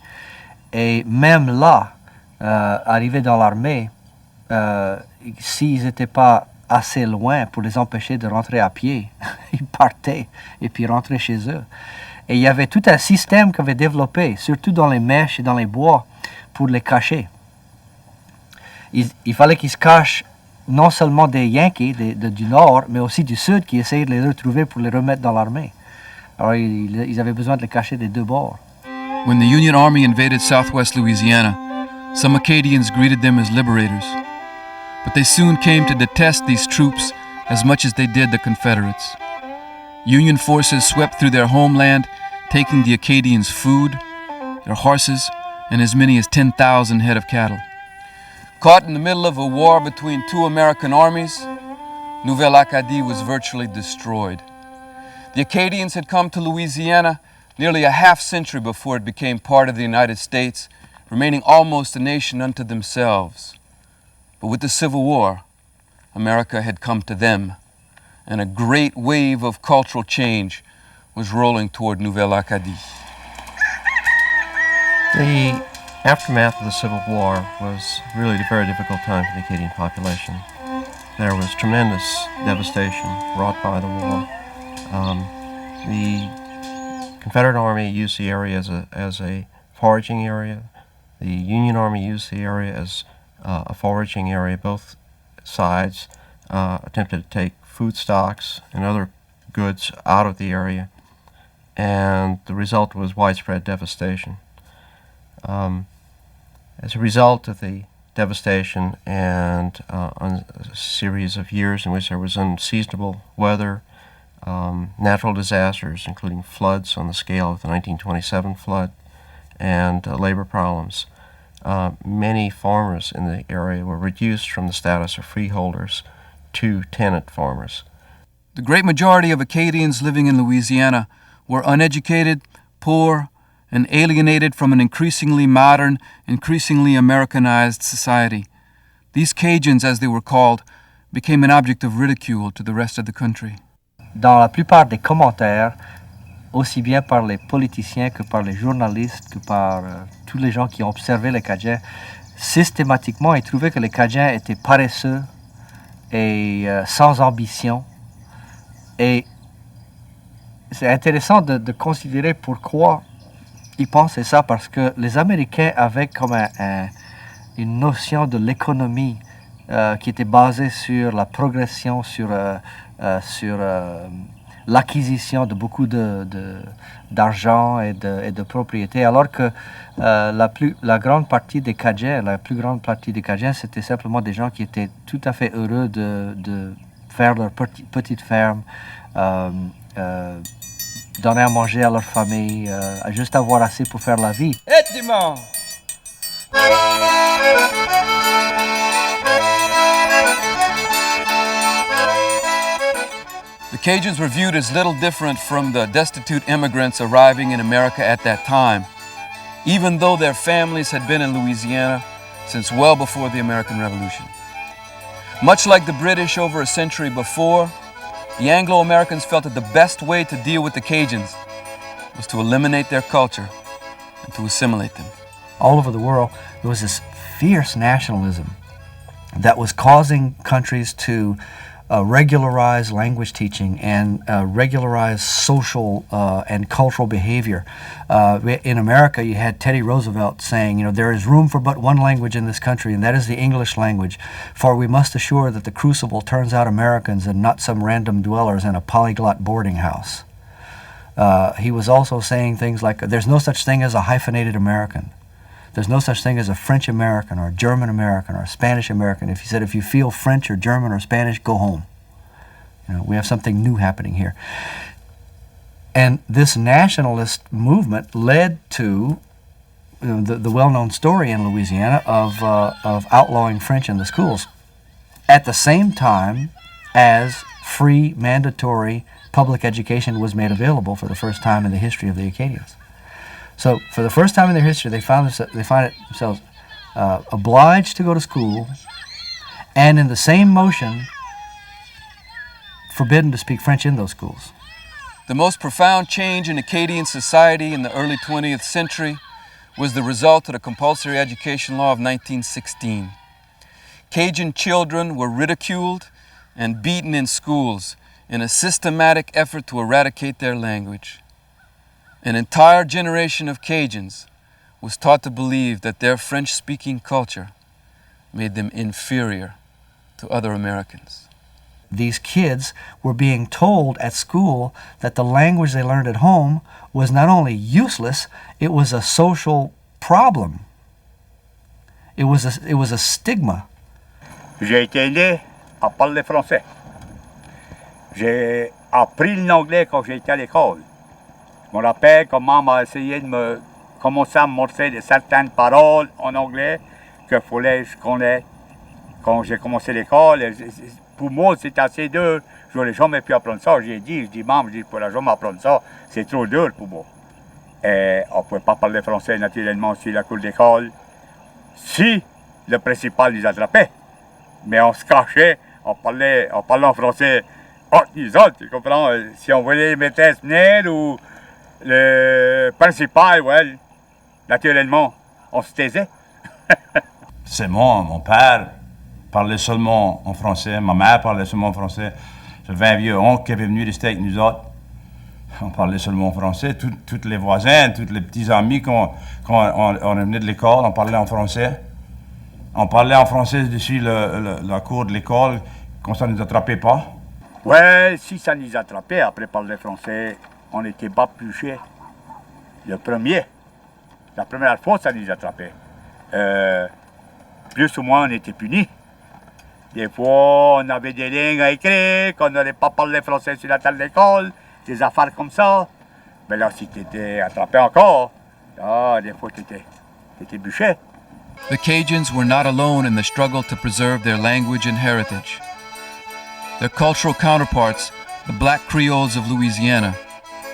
Et même là, arriver dans l'armée, s'ils n'étaient pas assez loin pour les empêcher de rentrer à pied, ils partaient et puis rentraient chez eux. Et il y avait tout un système qu'ils avaient développé, surtout dans les mèches et dans les bois, pour les cacher. Il fallait qu'ils se cachent non seulement des Yankees du Nord, mais aussi du Sud qui essayaient de les retrouver pour les remettre dans l'armée. Alors ils avaient besoin de les cacher des deux bords. When the Union Army invaded southwest Louisiana, some Acadians greeted them as liberators. But they soon came to detest these troops as much as they did the Confederates. Union forces swept through their homeland, taking the Acadians' food, their horses, and as many as 10,000 head of cattle. Caught in the middle of a war between two American armies, Nouvelle-Acadie was virtually destroyed. The Acadians had come to Louisiana nearly a half-century before it became part of the United States, remaining almost a nation unto themselves. But with the Civil War, America had come to them, and a great wave of cultural change was rolling toward Nouvelle-Acadie. The aftermath of the Civil War was really a very difficult time for the Acadian population. There was tremendous devastation wrought by the war. The Confederate Army used the area as a foraging area. The Union Army used the area as a foraging area. Both sides attempted to take food stocks and other goods out of the area, and the result was widespread devastation. As a result of the devastation and on a series of years in which there was unseasonable weather, natural disasters, including floods on the scale of the 1927 flood, and labor problems, many farmers in the area were reduced from the status of freeholders to tenant farmers. The great majority of Acadians living in Louisiana were uneducated, poor, and alienated from an increasingly modern, increasingly Americanized society. These Cajuns, as they were called, became an object of ridicule to the rest of the country. Dans la plupart des commentaires, aussi bien par les politiciens que par les journalistes, que par tous les gens qui ont observé les Cajuns, systématiquement, ils trouvaient que les Cajuns étaient paresseux et sans ambition. Et c'est intéressant de considérer pourquoi ils pensaient ça, parce que les Américains avaient comme une notion de l'économie qui était basée sur la progression, sur l'acquisition de beaucoup d'argent et de propriétés, alors que la grande partie des Cajuns, la plus grande partie des Cajuns, c'était simplement des gens qui étaient tout à fait heureux de faire leur petite ferme, donner à manger à leur famille, juste avoir assez pour faire la vie. The Cajuns were viewed as little different from the destitute immigrants arriving in America at that time, even though their families had been in Louisiana since well before the American Revolution. Much like the British over a century before, the Anglo-Americans felt that the best way to deal with the Cajuns was to eliminate their culture and to assimilate them. All over the world, there was this fierce nationalism that was causing countries to regularize language teaching and regularize social and cultural behavior. In America, you had Teddy Roosevelt saying, you know, there is room for but one language in this country, and that is the English language, for we must assure that the crucible turns out Americans and not some random dwellers in a polyglot boarding house. He was also saying things like, there's no such thing as a hyphenated American. There's no such thing as a French American or a German American or a Spanish American. If he said, if you feel French or German or Spanish, go home. You know, we have something new happening here. And this nationalist movement led to the well-known story in Louisiana of outlawing French in the schools at the same time as free, mandatory public education was made available for the first time in the history of the Acadians. So for the first time in their history, they find themselves obliged to go to school, and in the same motion, forbidden to speak French in those schools. The most profound change in Acadian society in the early 20th century was the result of the compulsory education law of 1916. Cajun children were ridiculed and beaten in schools in a systematic effort to eradicate their language. An entire generation of Cajuns was taught to believe that their French-speaking culture made them inferior to other Americans. These kids were being told at school that the language they learned at home was not only useless, it was a social problem. It was a stigma. J'ai été né à parler français. J'ai appris l'anglais quand j'étais à l'école. Je me rappelle comment m'a essayé de me commencer à me montrer certaines paroles en anglais que fallait je connais quand j'ai commencé l'école. Pour moi, c'était assez dur. Je n'aurais jamais pu apprendre ça. Je dis, maman, je ne pourrais jamais apprendre ça. C'est trop dur pour moi. Et on ne pouvait pas parler français naturellement sur la cour d'école si le principal les attrapait. Mais on se cachait, on parlait en français. Oh, les autres, tu comprends? Si on voulait les maîtresses venir ou le principal, ouais, naturellement, on se taisait. C'est moi, mon père parlait seulement en français, ma mère parlait seulement en français. J'avais un vieux oncle qui avait venu rester avec nous autres. On parlait seulement en français. Tous les voisins, tous les petits amis, quand on revenait de l'école, on parlait en français. On parlait en français dessus la cour de l'école, quand ça ne nous attrapait pas. Ouais, si ça nous attrapait après parler français, on était baptêmés. La première fois, ça nous attrapait. Plus ou moins, on était punis. Des fois, on avait des lignes à écrire, qu'on n'aurait pas parlé français sur la table d'école, des affaires comme ça. Mais là, si tu étais attrapé encore, des fois, tu étais bûché. The Cajuns were not alone in the struggle to preserve their language and heritage. Their cultural counterparts, the Black Creoles of Louisiana,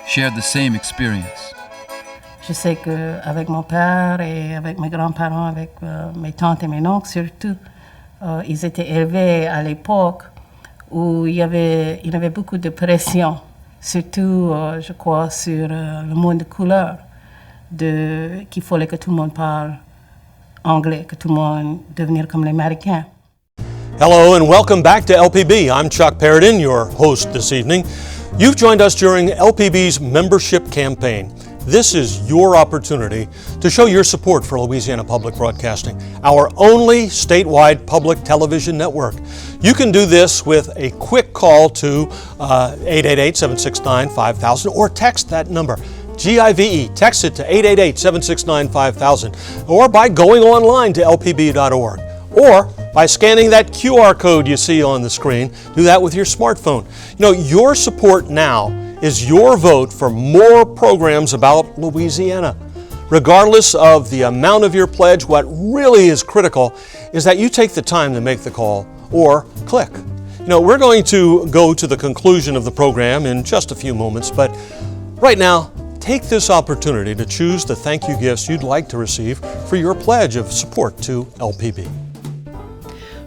shared the same experience. Je sais qu'avec mon père et avec mes grands-parents, avec mes tantes et mes oncles surtout, ils étaient élevés à l'époque où il y avait beaucoup de pression, surtout, je crois, sur le monde de couleur, qu'il fallait que tout le monde parle anglais, que tout le monde devenir comme les Américains. Hello and welcome back to LPB. I'm Chuck Paradin, your host this evening. You've joined us during LPB's membership campaign. This is your opportunity to show your support for Louisiana Public Broadcasting, our only statewide public television network. You can do this with a quick call to 888-769-5000 or text that number, GIVE. Text it to 888-769-5000 or by going online to lpb.org or by scanning that QR code you see on the screen. Do that with your smartphone. You know, your support now is your vote for more programs about Louisiana. Regardless of the amount of your pledge, what really is critical is that you take the time to make the call or click. You know, we're going to go to the conclusion of the program in just a few moments, but right now, take this opportunity to choose the thank you gifts you'd like to receive for your pledge of support to LPB.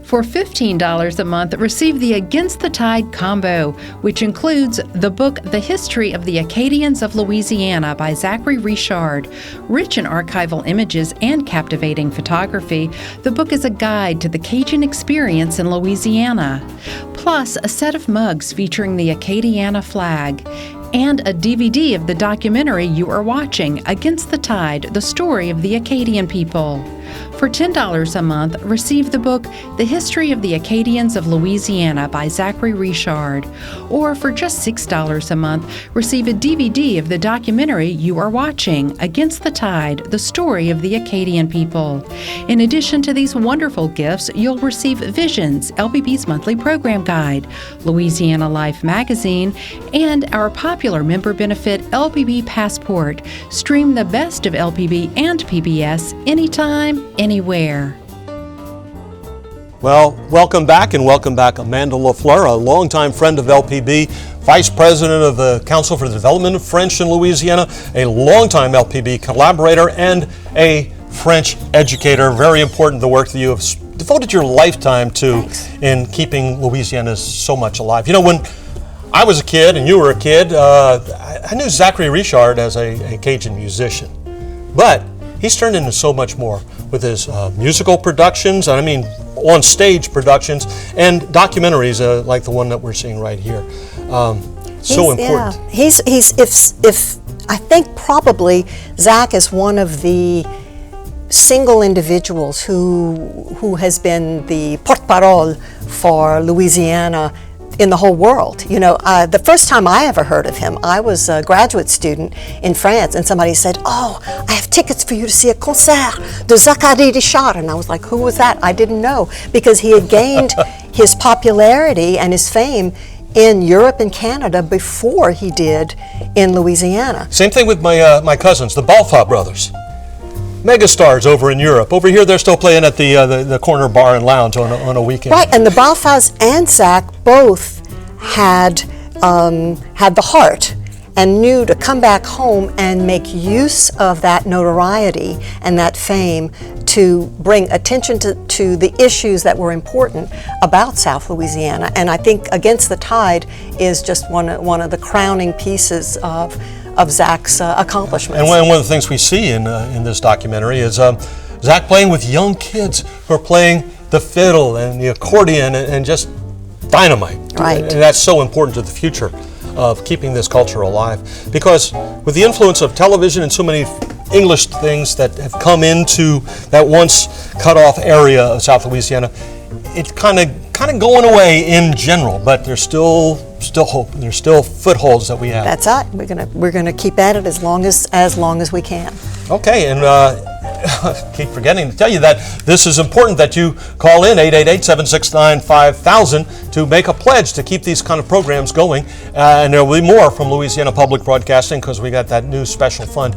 For $15 a month, receive the Against the Tide combo, which includes the book The History of the Acadians of Louisiana by Zachary Richard. Rich in archival images and captivating photography, the book is a guide to the Cajun experience in Louisiana. Plus, a set of mugs featuring the Acadiana flag, and a DVD of the documentary you are watching, Against the Tide, the story of the Acadian people. For $10 a month, receive the book The History of the Acadians of Louisiana by Zachary Richard. Or for just $6 a month, receive a DVD of the documentary you are watching, Against the Tide, the story of the Acadian people. In addition to these wonderful gifts, you'll receive Visions, LPB's monthly program guide, Louisiana Life magazine, and our popular member benefit LPB Passport. Stream the best of LPB and PBS anytime, anywhere. Well, welcome back, and welcome back Amanda LaFleur, a longtime friend of LPB, Vice President of the Council for the Development of French in Louisiana, a longtime LPB collaborator, and a French educator. Very important, the work that you have devoted your lifetime to in keeping Louisiana so much alive. You know, when I was a kid and you were a kid, I knew Zachary Richard as a Cajun musician, but he's turned into so much more with his musical productions, and I mean on-stage productions, and documentaries like the one that we're seeing right here. So important. Yeah. If I think probably Zach is one of the single individuals who has been the porte-parole for Louisiana in the whole world. You know, the first time I ever heard of him, I was a graduate student in France, and somebody said, "Oh, I have tickets for you to see a concert de Zachary Richard," and I was like, "Who was that?" I didn't know, because he had gained his popularity and his fame in Europe and Canada before he did in Louisiana. Same thing with my cousins, the Balfa brothers. Megastars over in Europe. Over here, they're still playing at the corner bar and lounge on a weekend. Right, and the Balfas and Zach both had the heart and knew to come back home and make use of that notoriety and that fame to bring attention to the issues that were important about South Louisiana. And I think Against the Tide is just one of the crowning pieces of Zach's accomplishments. And one of the things we see in this documentary is Zach playing with young kids who are playing the fiddle and the accordion and just dynamite. Right. And that's so important to the future of keeping this culture alive. Because with the influence of television and so many English things that have come into that once cut off area of South Louisiana, it's kind of going away in general, but there's still hope, and there's still footholds that we have. That's it. We're gonna keep at it as long as we can. Okay, and keep forgetting to tell you that this is important that you call in 888-769-5000 to make a pledge to keep these kind of programs going, and there will be more from Louisiana Public Broadcasting because we got that new special fund.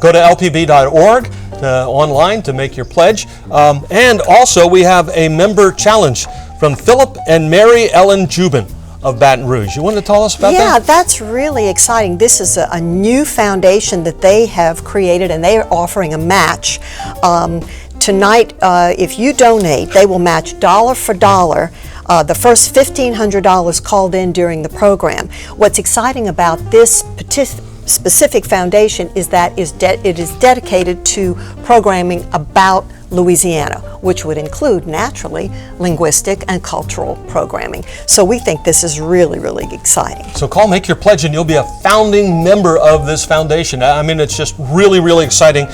Go to lpb.org online to make your pledge, and also we have a member challenge from Philip and Mary Ellen Jubin of Baton Rouge. You want to tell us about that? Yeah, that's really exciting. This is a new foundation that they have created, and they are offering a match. Tonight, if you donate, they will match dollar for dollar the first $1,500 called in during the program. What's exciting about this specific foundation is that it is dedicated to programming about Louisiana, which would include, naturally, linguistic and cultural programming. So we think this is really, really exciting. So call, make your pledge, and you'll be a founding member of this foundation. I mean, it's just really, really exciting.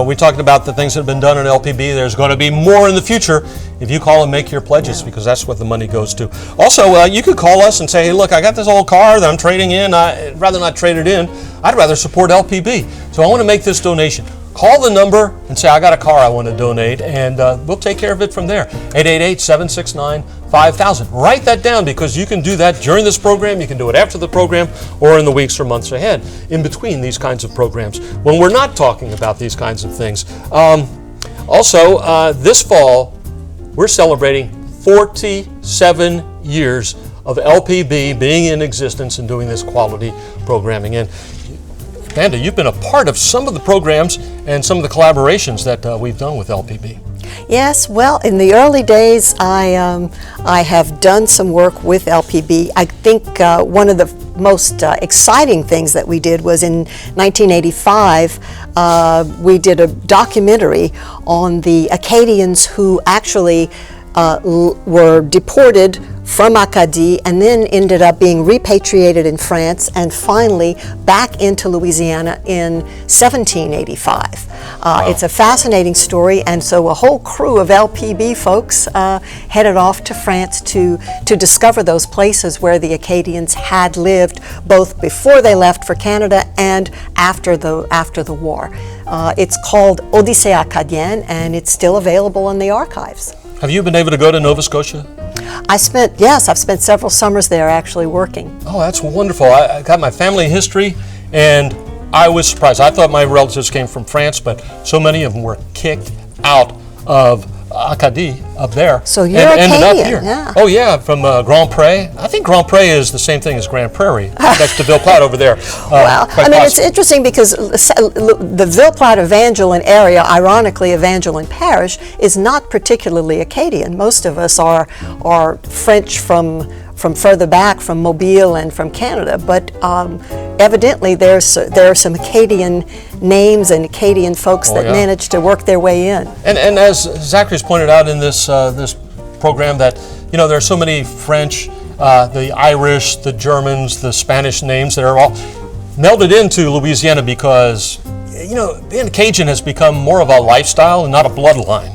We talked about the things that have been done at LPB. There's going to be more in the future if you call and make your pledges, because that's what the money goes to. Also, you could call us and say, hey, look, I got this old car that I'm trading in. I'd rather not trade it in. I'd rather support LPB. So I want to make this donation. Call the number and say, I got a car I want to donate, and we'll take care of it from there. 888-769-5000. 5,000. Write that down, because you can do that during this program, you can do it after the program, or in the weeks or months ahead, in between these kinds of programs, when we're not talking about these kinds of things. Also, this fall, we're celebrating 47 years of LPB being in existence and doing this quality programming. And Amanda, you've been a part of some of the programs and some of the collaborations that we've done with LPB. Yes, well, in the early days, I have done some work with LPB. I think one of the most exciting things that we did was in 1985, we did a documentary on the Acadians who actually were deported from Acadie and then ended up being repatriated in France and finally back into Louisiana in 1785. It's a fascinating story, and so a whole crew of LPB folks headed off to France to discover those places where the Acadians had lived, both before they left for Canada and after the war. It's called Odyssée Acadienne, and it's still available in the archives. Have you been able to go to Nova Scotia? I've spent several summers there actually working. Oh, that's wonderful. I got my family history, and I was surprised. I thought my relatives came from France, but so many of them were kicked out of Acadie up there. So you're and ended up Acadian, here. yeah. Oh yeah, from Grand Pré. I think Grand Pré is the same thing as Grand Prairie, next to Ville Platte over there. Well, I mean, it's interesting because the Ville Platte Evangeline area, ironically Evangeline Parish, is not particularly Acadian. Most of us are French from further back, from Mobile and from Canada, but evidently there are some Acadian names and Acadian folks that managed to work their way in. And as Zachary's pointed out in this this program, that there are so many French, the Irish, the Germans, the Spanish names that are all melded into Louisiana because being Cajun has become more of a lifestyle and not a bloodline.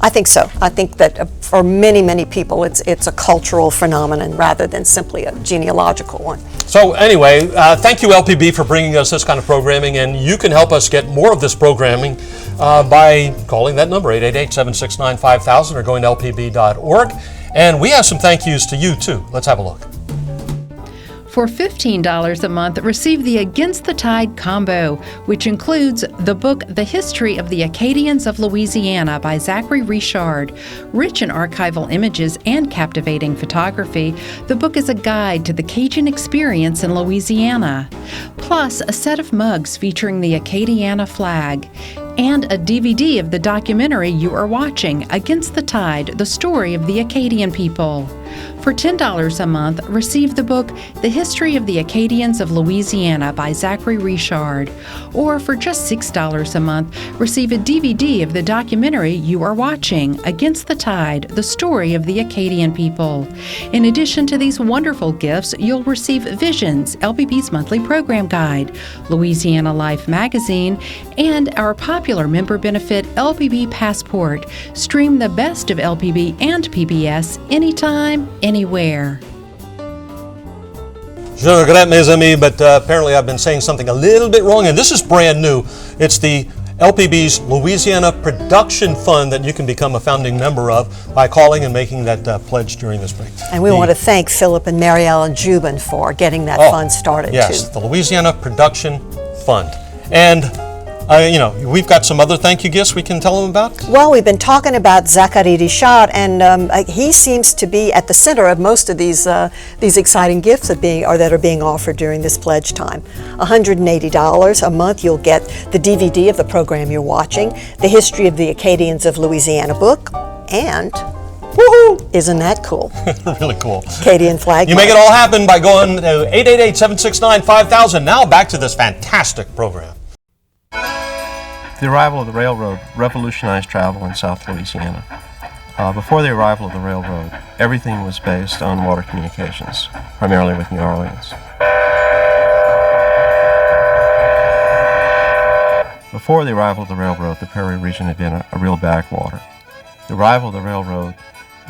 I think so. I think that for many, many people, it's a cultural phenomenon rather than simply a genealogical one. So anyway, thank you LPB for bringing us this kind of programming, and you can help us get more of this programming by calling that number, 888-769-5000, or going to lpb.org. And we have some thank yous to you too. Let's have a look. For $15 a month, receive the Against the Tide combo, which includes the book The History of the Acadians of Louisiana by Zachary Richard. Rich in archival images and captivating photography, the book is a guide to the Cajun experience in Louisiana. Plus, a set of mugs featuring the Acadiana flag, and a DVD of the documentary you are watching, Against the Tide, the story of the Acadian people. For $10 a month, receive the book The History of the Acadians of Louisiana by Zachary Richard. Or for just $6 a month, receive a DVD of the documentary you are watching, Against the Tide, the story of the Acadian people. In addition to these wonderful gifts, you'll receive Visions, LPB's monthly program guide, Louisiana Life magazine, and our popular member benefit LPB Passport. Stream the best of LPB and PBS anytime, anywhere. Je regrette, mes amis, but apparently I've been saying something a little bit wrong, and this is brand new. It's the LPB's Louisiana Production Fund that you can become a founding member of by calling and making that pledge during this break. And we want to thank Philip and Mary Ellen Jubin for getting that fund started, yes, too. the Louisiana Production Fund. And we've got some other thank you gifts we can tell them about. Well, we've been talking about Zachary Richard, and he seems to be at the center of most of these exciting gifts that are being offered during this pledge time. $180 a month, you'll get the DVD of the program you're watching, the History of the Acadians of Louisiana book, and woohoo! Isn't that cool? Really cool. Acadian flag. You make it all happen by going to 888-769-5000. Now back to this fantastic program. The arrival of the railroad revolutionized travel in South Louisiana. Before the arrival of the railroad, everything was based on water communications, primarily with New Orleans. Before the arrival of the railroad, the Prairie region had been a real backwater. The arrival of the railroad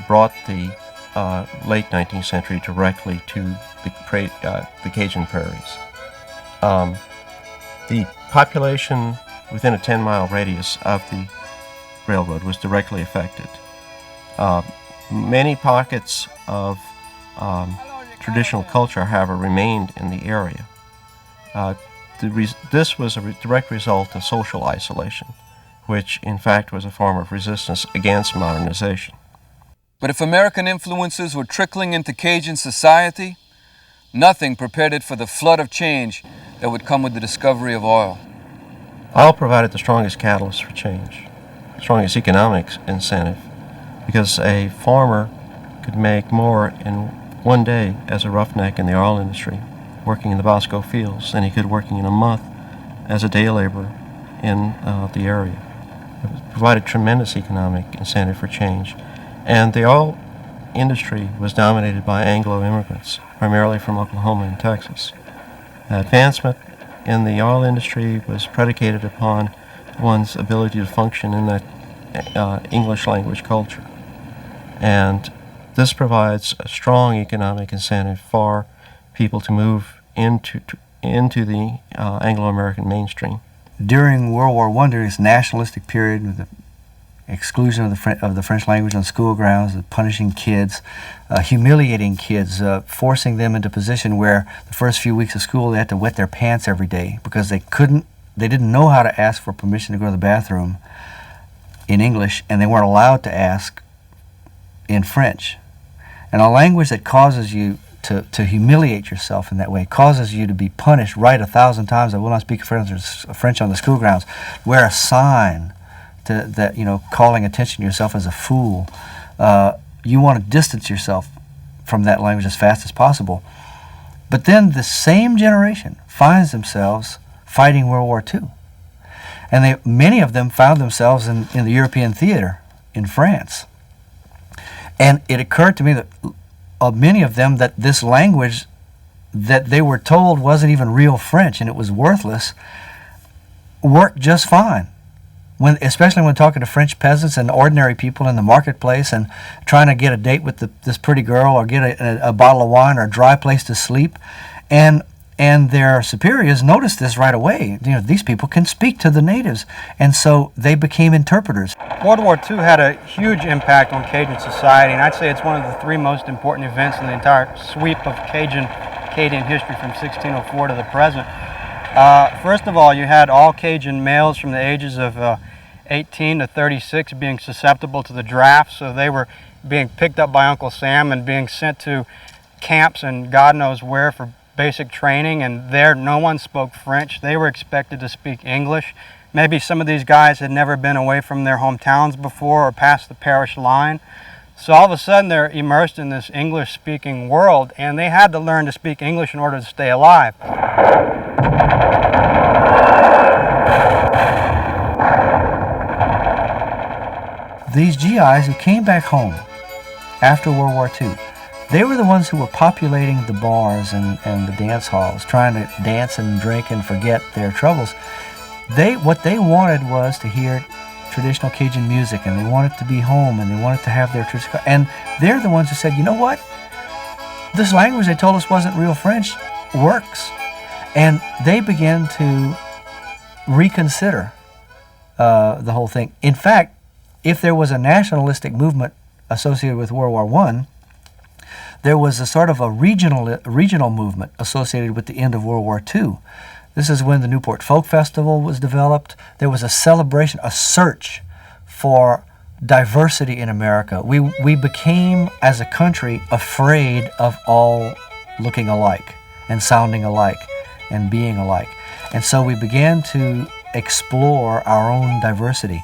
brought the late 19th century directly to the Cajun prairies. The population within a 10-mile radius of the railroad was directly affected. Many pockets of traditional culture, however, remained in the area. This was a direct result of social isolation, which in fact was a form of resistance against modernization. But if American influences were trickling into Cajun society, nothing prepared it for the flood of change that would come with the discovery of oil. Oil provided the strongest catalyst for change, the strongest economic incentive, because a farmer could make more in one day as a roughneck in the oil industry, working in the Bosco fields, than he could working in a month as a day laborer in the area. It provided tremendous economic incentive for change. And the oil industry was dominated by Anglo immigrants, primarily from Oklahoma and Texas. Advancement in the oil industry was predicated upon one's ability to function in that English language culture. And this provides a strong economic incentive for people to move into the Anglo-American mainstream. During World War I, during this nationalistic period with the exclusion of the French language on school grounds, punishing kids, humiliating kids, forcing them into a position where the first few weeks of school they had to wet their pants every day because they didn't know how to ask for permission to go to the bathroom in English, and they weren't allowed to ask in French. And a language that causes you to humiliate yourself in that way, causes you to be punished, write 1,000 times, I will not speak French on the school grounds, wear a sign that, calling attention to yourself as a fool. You want to distance yourself from that language as fast as possible. But then the same generation finds themselves fighting World War II. And many of them found themselves in the European theater in France. And it occurred to me that many of them that this language that they were told wasn't even real French and it was worthless worked just fine. Especially when talking to French peasants and ordinary people in the marketplace and trying to get a date with this pretty girl or get a bottle of wine or a dry place to sleep. And their superiors noticed this right away. These people can speak to the natives. And so they became interpreters. World War II had a huge impact on Cajun society, and I'd say it's one of the three most important events in the entire sweep of Acadian history from 1604 to the present. First of all, you had all Cajun males from the ages of 18 to 36 being susceptible to the draft, so they were being picked up by Uncle Sam and being sent to camps and God knows where for basic training, and there no one spoke French. They were expected to speak English. Maybe some of these guys had never been away from their hometowns before or past the parish line. So all of a sudden they're immersed in this English-speaking world, and they had to learn to speak English in order to stay alive. These GIs who came back home after World War II, they were the ones who were populating the bars and the dance halls, trying to dance and drink and forget their troubles. What they wanted was to hear traditional Cajun music, and they wanted to be home, and they wanted to have their traditional. And they're the ones who said, you know what? This language they told us wasn't real French works. And they began to reconsider the whole thing. In fact, if there was a nationalistic movement associated with World War I, there was a sort of a regional movement associated with the end of World War II. This is when the Newport Folk Festival was developed. There was a celebration, a search for diversity in America. We became, as a country, afraid of all looking alike and sounding alike and being alike. And so we began to explore our own diversity.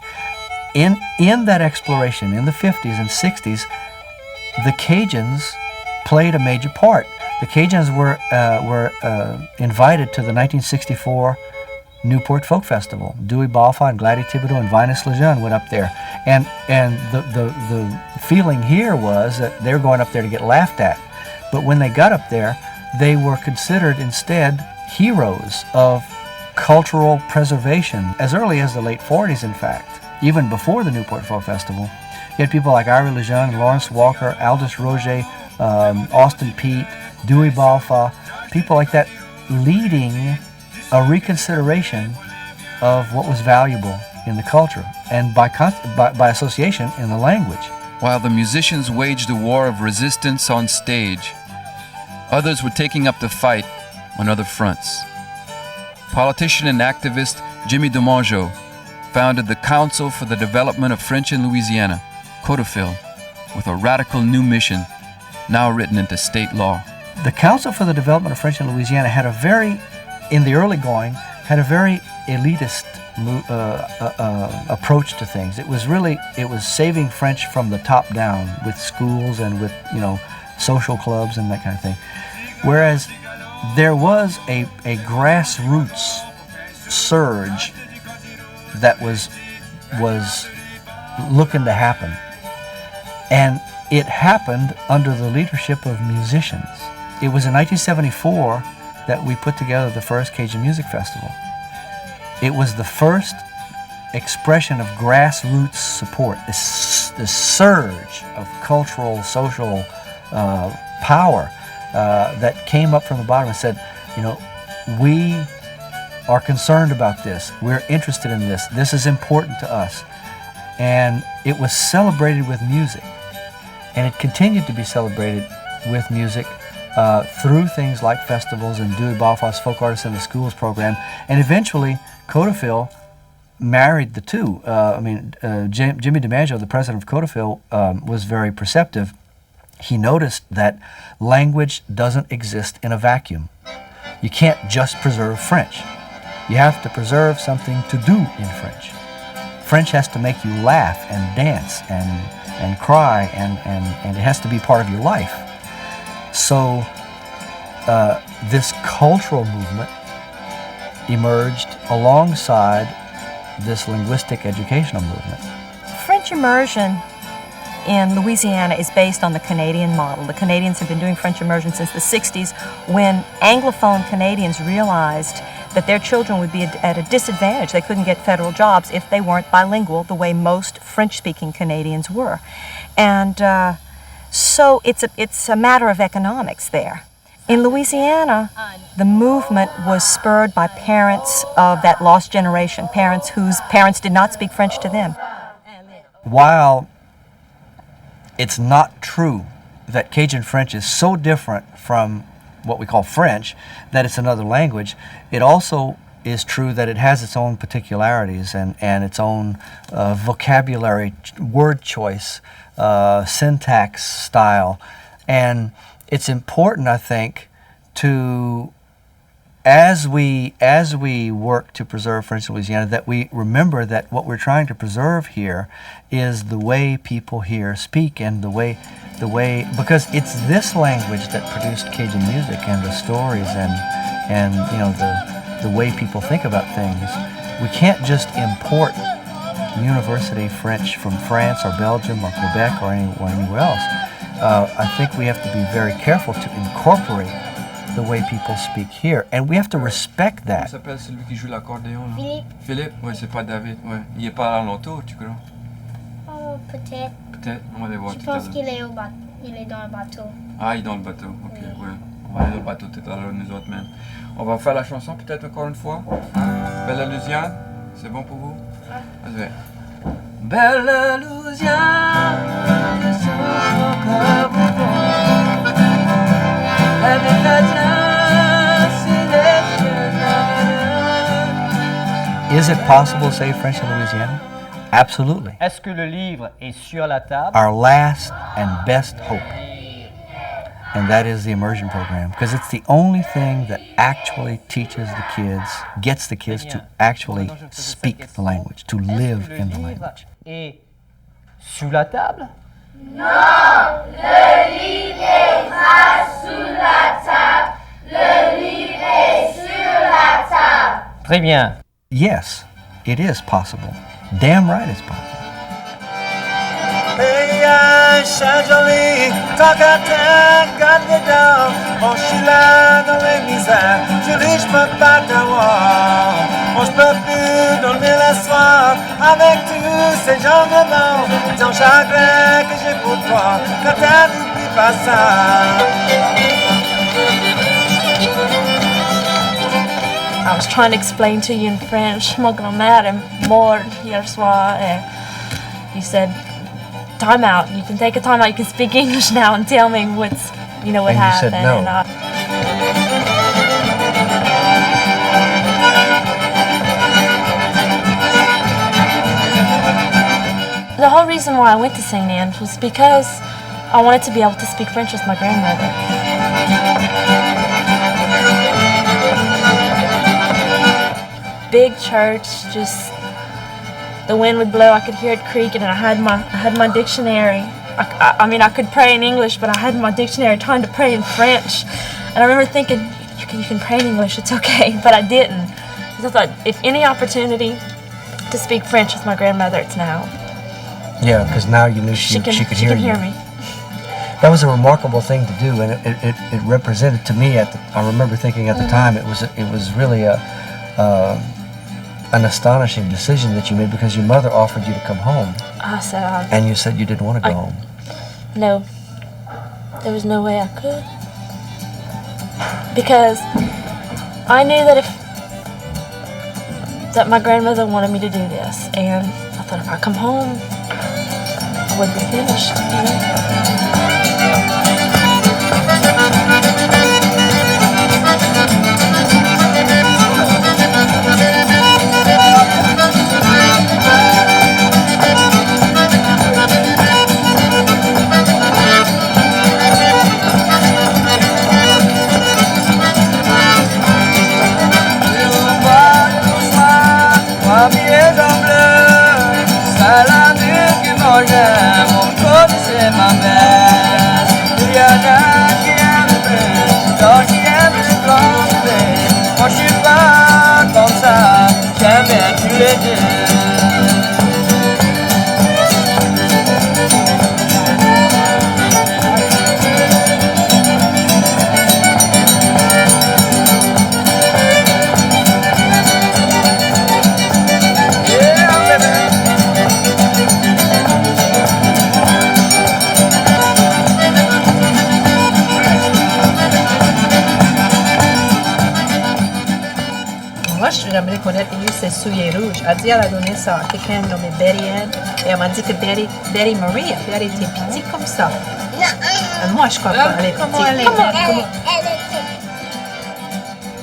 In that exploration, in the 50s and 60s, the Cajuns played a major part. The Cajuns were invited to the 1964 Newport Folk Festival. Dewey Balfa and Gladys Thibodeau and Vinus Lejeune went up there. And the feeling here was that they were going up there to get laughed at. But when they got up there, they were considered instead heroes of cultural preservation as early as the late 40s, in fact. Even before the Newport Folk Festival, you had people like Ira Lejeune, Lawrence Walker, Aldous Roger, Austin Peete, Dewey Balfa, people like that leading a reconsideration of what was valuable in the culture and by association in the language. While the musicians waged a war of resistance on stage, others were taking up the fight on other fronts. Politician and activist Jimmy DiMaggio founded the Council for the Development of French in Louisiana, CODEFIL, with a radical new mission now written into state law. The Council for the Development of French in Louisiana had a very, in the early going, had a very elitist approach to things. It was saving French from the top down with schools and with, social clubs and that kind of thing. Whereas there was a grassroots surge that was looking to happen. And it happened under the leadership of musicians. It was in 1974 that we put together the first Cajun Music Festival. It was the first expression of grassroots support, this surge of cultural, social power that came up from the bottom and said, we are concerned about this. We're interested in this. This is important to us. And it was celebrated with music. And it continued to be celebrated with music through things like festivals and Dewey Balfoss Folk Artists in the Schools program. And eventually, CODEFIL married the two. Jimmy DiMaggio, the president of CODEFIL, was very perceptive. He noticed that language doesn't exist in a vacuum. You can't just preserve French. You have to preserve something to do in French. French has to make you laugh and dance and cry, and it has to be part of your life. So this cultural movement emerged alongside this linguistic educational movement. French immersion in Louisiana is based on the Canadian model. The Canadians have been doing French immersion since the 60s, when Anglophone Canadians realized that their children would be at a disadvantage. They couldn't get federal jobs if they weren't bilingual the way most French-speaking Canadians were. And so it's a matter of economics there. In Louisiana, the movement was spurred by parents of that lost generation, parents whose parents did not speak French to them. While it's not true that Cajun French is so different from what we call French that it's another language, it also is true that it has its own particularities and its own vocabulary, word choice, syntax style. And it's important, I think, to, as we work to preserve French in Louisiana, that we remember that what we're trying to preserve here is the way people here speak, and the way, because it's this language that produced Cajun music and the stories and the way people think about things. We can't just import university French from France or Belgium or Quebec or anywhere else. I think we have to be very careful to incorporate the way people speak here, and we have to respect that. Comment s'appelle celui qui joue l'accordéon là? Philippe. Philippe? Ouais, c'est pas David. Ouais. Il est pas à l'entour, tu crois? Oh, peut-être. Peut-être. On va aller voir. Je pense qu'il est il est dans le bateau. Ah, il est dans le bateau. Ok, ouais. On va aller dans le bateau tout à l'heure, nous autres même. On va faire la chanson peut-être encore une fois. Belle Louisiane, c'est bon pour vous? Vas-y. Belle Louisiane, je suis encore bon. Is it possible to say French in Louisiana? Absolutely. Est-ce que le livre est sur la table? Our last and best hope. And that is the immersion program, because it's the only thing that actually teaches the kids, gets the kids to actually speak the language, to live in the language. Et sous la table? Non, le livre est pas sous la table. Le livre est sur la table. Très bien. Yes, it is possible. Damn right it's possible. Hey, Saint-Joli, tant qu'à terre, garde-dedans. Bon, je suis là dans les misères, je riche, je peux pas t'avoir. Bon, je peux plus dormir le soir avec tous ces gens devant. Ton chagrin que j'ai pour toi, quand elle n'oublie pas ça. I was trying to explain to you in French. Ma grand-mère est morte hier soir. He said, time out. You can take a time out. You can speak English now and tell me what's, you know, what And you happened. said no. The whole reason why I went to St. Anne's was because I wanted to be able to speak French with my grandmother. Big church, just the wind would blow, I could hear it creaking, and I had my dictionary. I mean, I could pray in English, but I had my dictionary trying to pray in French. And I remember thinking, you can pray in English, it's okay, but I didn't. Because I thought, if any opportunity to speak French with my grandmother, it's now. Yeah, because now you knew she could hear you. me. That was a remarkable thing to do, and it represented to me I remember thinking at the time it was really an astonishing decision that you made, because your mother offered you to come home. I said, And you said you didn't want to go home. no, there was no way I could. Because I knew that my grandmother wanted me to do this, and I thought if I come home, I wouldn't be finished, you know? J'aimerais connaître mieux ces souliers rouges. Elle dit, elle a donné ça à quelqu'un nommé Betty Ann. Et elle m'a dit que Betty Marie, elle était petite comme ça. Et moi, je crois pas qu'elle est petite.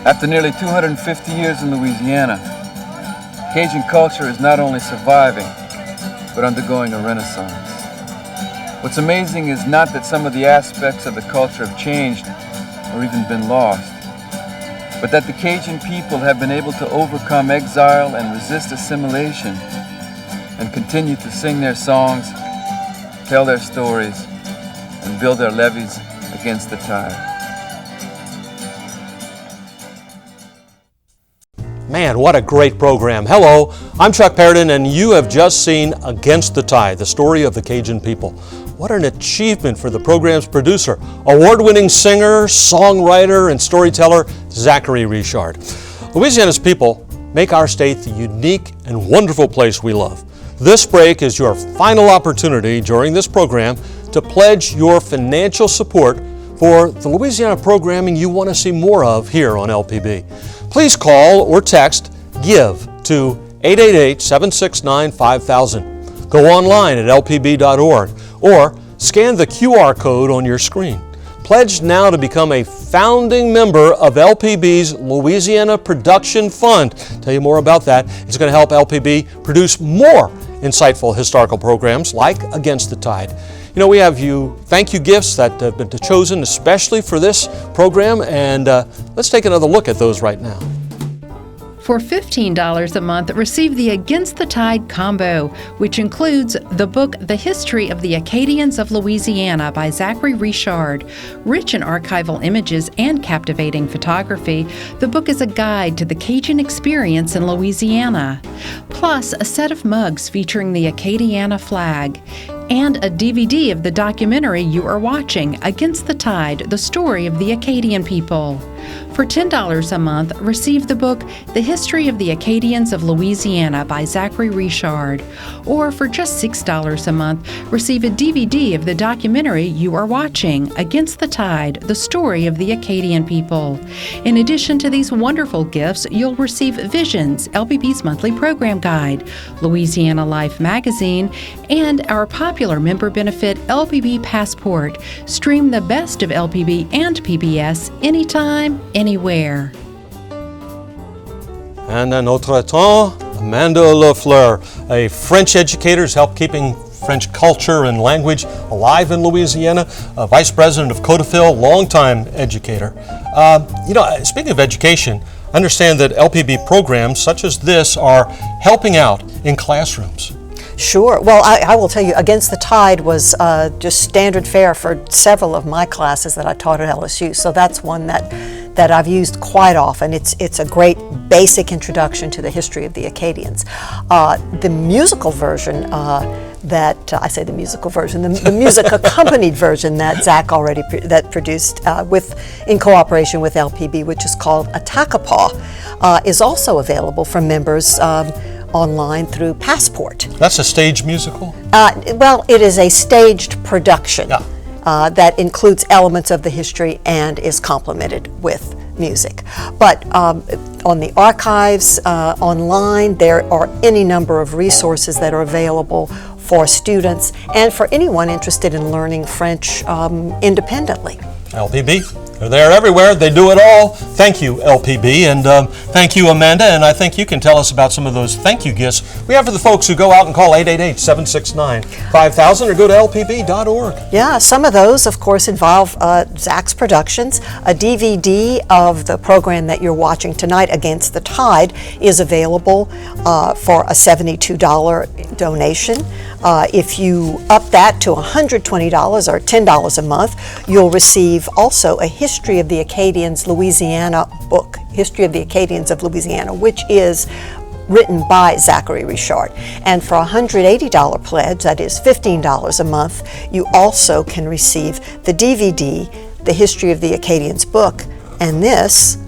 After nearly 250 years in Louisiana, Cajun culture is not only surviving, but undergoing a renaissance. What's amazing is not that some of the aspects of the culture have changed or even been lost, but that the Cajun people have been able to overcome exile and resist assimilation and continue to sing their songs, tell their stories, and build their levees against the tide. Man, what a great program. Hello, I'm Chuck Perrodin, and you have just seen Against the Tide, the story of the Cajun people. What an achievement for the program's producer, award-winning singer, songwriter, and storyteller, Zachary Richard. Louisiana's people make our state the unique and wonderful place we love. This break is your final opportunity during this program to pledge your financial support for the Louisiana programming you want to see more of here on LPB. Please call or text GIVE to 888-769-5000. Go online at lpb.org or scan the QR code on your screen. Pledge now to become a founding member of LPB's Louisiana Production Fund. Tell you more about that. It's going to help LPB produce more insightful historical programs like Against the Tide. You know, we have thank you gifts that have been chosen especially for this program, and let's take another look at those right now. For $15 a month, receive the Against the Tide combo, which includes the book The History of the Acadians of Louisiana by Zachary Richard. Rich in archival images and captivating photography, the book is a guide to the Cajun experience in Louisiana. Plus, a set of mugs featuring the Acadiana flag, and a DVD of the documentary you are watching, Against the Tide, the story of the Acadian people. For $10 a month, receive the book The History of the Acadians of Louisiana by Zachary Richard. Or for just $6 a month, receive a DVD of the documentary you are watching, Against the Tide, the story of the Acadian people. In addition to these wonderful gifts, you'll receive Visions, LPB's monthly program guide, Louisiana Life magazine, and our popular member benefit LPB Passport. Stream the best of LPB and PBS anytime, anywhere. And à notre temps, Amanda Lafleur, a French educator, has helped keeping French culture and language alive in Louisiana, a vice president of Codafil, longtime educator. Speaking of education, I understand that LPB programs such as this are helping out in classrooms. Sure. Well, I will tell you, Against the Tide was just standard fare for several of my classes that I taught at LSU. So that's one that I've used quite often. It's a great basic introduction to the history of the Acadians. The musical version the music accompanied version that Zach already produced in cooperation with LPB, which is called Attakapaw, is also available for members online through Passport. That's a stage musical? Well, it is a staged production that includes elements of the history and is complemented with music. But on the archives online, there are any number of resources that are available for students and for anyone interested in learning French independently. LPB, they're there everywhere. They do it all. Thank you, LPB, and thank you, Amanda. And I think you can tell us about some of those thank you gifts we have for the folks who go out and call 888-769-5000 or go to lpb.org. Yeah, some of those, of course, involve Zach's productions. A DVD of the program that you're watching tonight, Against the Tide, is available for a $72 donation. If you up that to $120 or $10 a month, you'll receive also a History of the Acadians Louisiana book, History of the Acadians of Louisiana, which is written by Zachary Richard. And for a $180 pledge, that is $15 a month, you also can receive the DVD, The History of the Acadians book, and this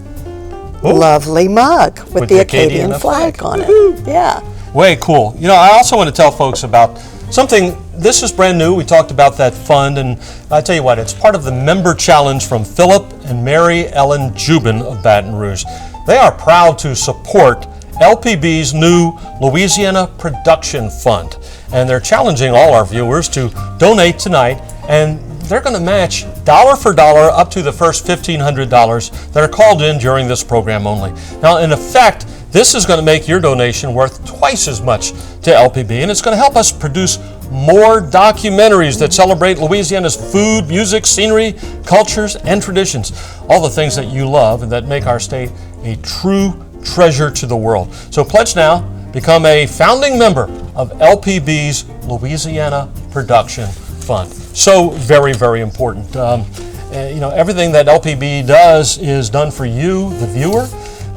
lovely mug with the Acadian flag on it. Yeah. Way cool. I also want to tell folks about something. This is brand new. We talked about that fund, and I tell you what, it's part of the member challenge from Philip and Mary Ellen Jubin of Baton Rouge. They are proud to support LPB's new Louisiana Production Fund, and they're challenging all our viewers to donate tonight, and they're going to match dollar for dollar up to the first $1,500 that are called in during this program only. Now, in effect, this is going to make your donation worth twice as much to LPB, and it's going to help us produce more documentaries that celebrate Louisiana's food, music, scenery, cultures, and traditions. All the things that you love and that make our state a true treasure to the world. So pledge now, become a founding member of LPB's Louisiana Production Fund. So very, very important. Everything that LPB does is done for you, the viewer,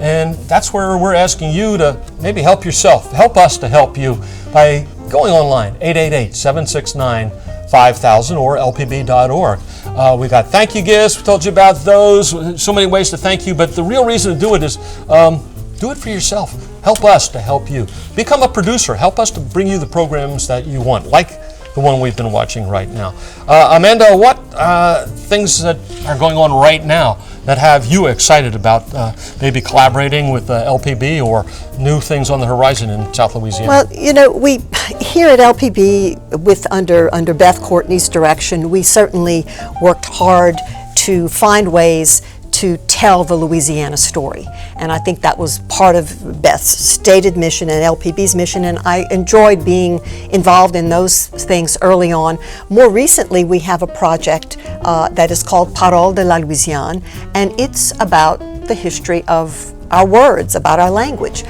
and that's where we're asking you to maybe help yourself, help us to help you by going online, 888-769-5000 or lpb.org. We got thank you gifts, we told you about those, so many ways to thank you, but the real reason to do it is do it for yourself. Help us to help you. Become a producer, help us to bring you the programs that you want, like the one we've been watching right now. Amanda, what things that are going on right now that have you excited about maybe collaborating with LPB or new things on the horizon in South Louisiana? Well, we here at LPB, under Beth Courtney's direction, we certainly worked hard to find ways to tell the Louisiana story. And I think that was part of Beth's stated mission and LPB's mission, and I enjoyed being involved in those things early on. More recently, we have a project that is called Parole de la Louisiane, and it's about the history of our words, about our language.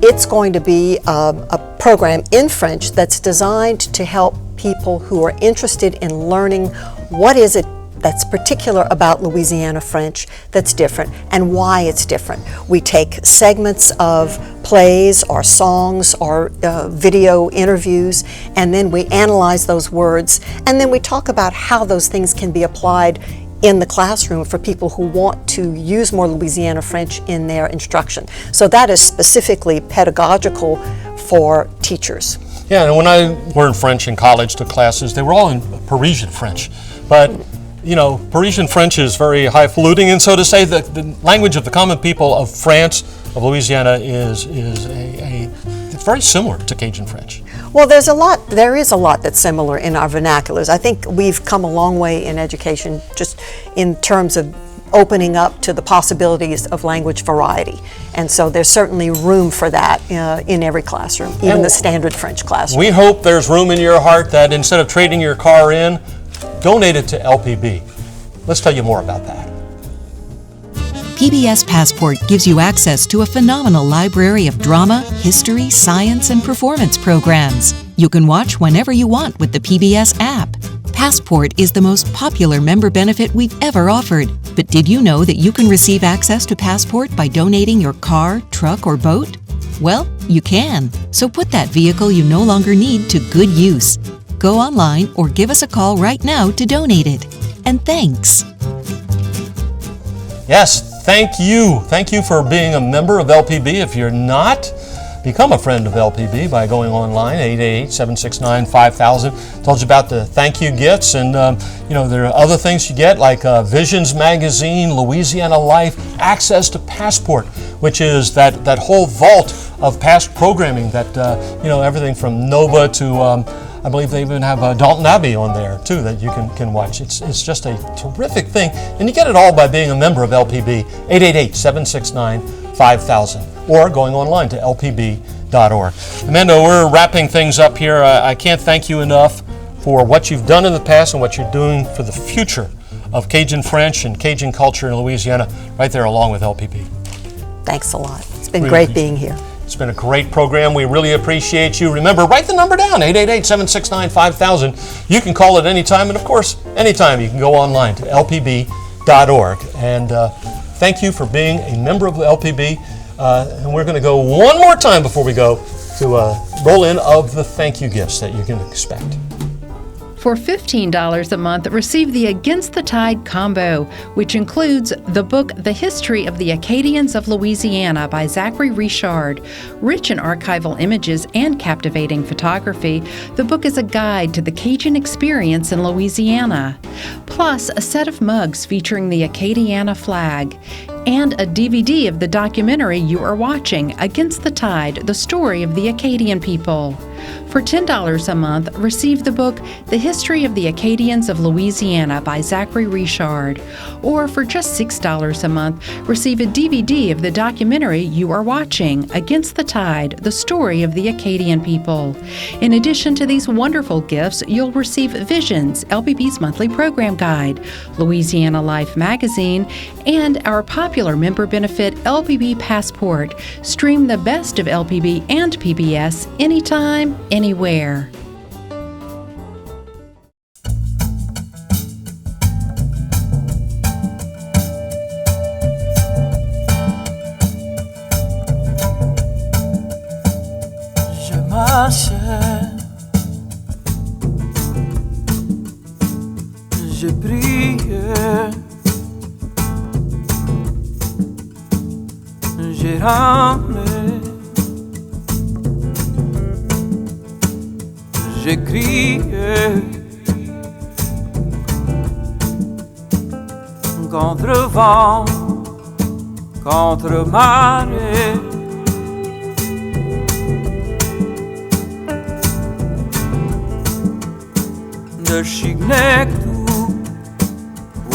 It's going to be a program in French that's designed to help people who are interested in learning what is it that's particular about Louisiana French that's different and why it's different. We take segments of plays or songs or video interviews, and then we analyze those words, and then we talk about how those things can be applied in the classroom for people who want to use more Louisiana French in their instruction. So that is specifically pedagogical for teachers. Yeah, and when I learned French in college, took classes, they were all in Parisian French. But, you know, Parisian French is very highfalutin, and so to say that the language of the common people of France, of Louisiana, is it's very similar to Cajun French. Well, there is a lot that's similar in our vernaculars. I think we've come a long way in education just in terms of opening up to the possibilities of language variety. And so there's certainly room for that in every classroom, even the standard French classroom. We hope there's room in your heart that instead of trading your car in, donate it to LPB. Let's tell you more about that. PBS Passport gives you access to a phenomenal library of drama, history, science, and performance programs. You can watch whenever you want with the PBS app. Passport is the most popular member benefit we've ever offered. But did you know that you can receive access to Passport by donating your car, truck, or boat? Well, you can. So put that vehicle you no longer need to good use. Go online or give us a call right now to donate it. And thanks. Yes, thank you. Thank you for being a member of LPB. If you're not, become a friend of LPB by going online, 888-769-5000. Told you about the thank you gifts, and you know, there are other things you get like Visions Magazine, Louisiana Life, access to Passport, which is that whole vault of past programming that, you know, everything from Nova to I believe they even have Dalton Abbey on there too that you can watch. It's just a terrific thing, and you get it all by being a member of LPB. 888-769-5000 or going online to lpb.org. Amanda, we're wrapping things up here. I can't thank you enough for what you've done in the past and what you're doing for the future of Cajun French and Cajun culture in Louisiana, right there along with LPB. Thanks a lot. It's been great being here. It's been a great program. We really appreciate you. Remember, write the number down, 888-769-5000. You can call at any time, and of course, anytime you can go online to lpb.org. And thank you for being a member of the LPB. And we're going to go one more time before we go to roll in of the thank you gifts that you can expect. For $15 a month, receive the Against the Tide combo, which includes the book The History of the Acadians of Louisiana by Zachary Richard. Rich in archival images and captivating photography, the book is a guide to the Cajun experience in Louisiana. Plus, a set of mugs featuring the Acadiana flag, and a DVD of the documentary you are watching, Against the Tide, the story of the Acadian people. For $10 a month, receive the book The History of the Acadians of Louisiana by Zachary Richard. Or for just $6 a month, receive a DVD of the documentary you are watching, Against the Tide, the story of the Acadian people. In addition to these wonderful gifts, you'll receive Visions, LPB's monthly program guide, Louisiana Life magazine, and our popular member benefit LPB Passport. Stream the best of LPB and PBS anytime, anywhere. Je marchais, je priais, j'ai ramé, j'ai crié contre vent, contre marée. De Chignectou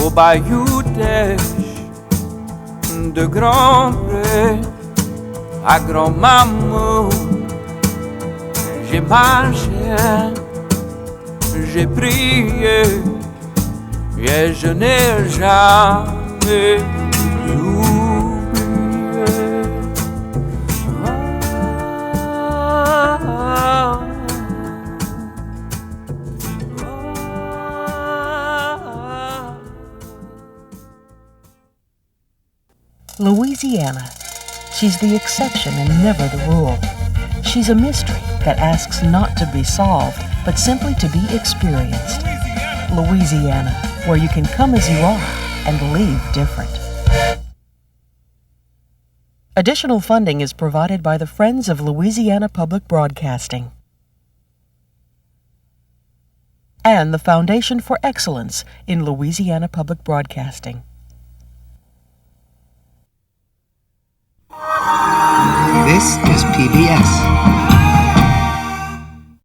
au Bayou d'Esch, de Grand-Pré à Grand-Mamou, j'ai marché, j'ai prié, et je n'ai jamais oublié. Louisiana. She's the exception and never the rule. She's a mystery that asks not to be solved, but simply to be experienced. Louisiana. where you can come as you are and leave different. Additional funding is provided by the Friends of Louisiana Public Broadcasting and the Foundation for Excellence in Louisiana Public Broadcasting. This is PBS.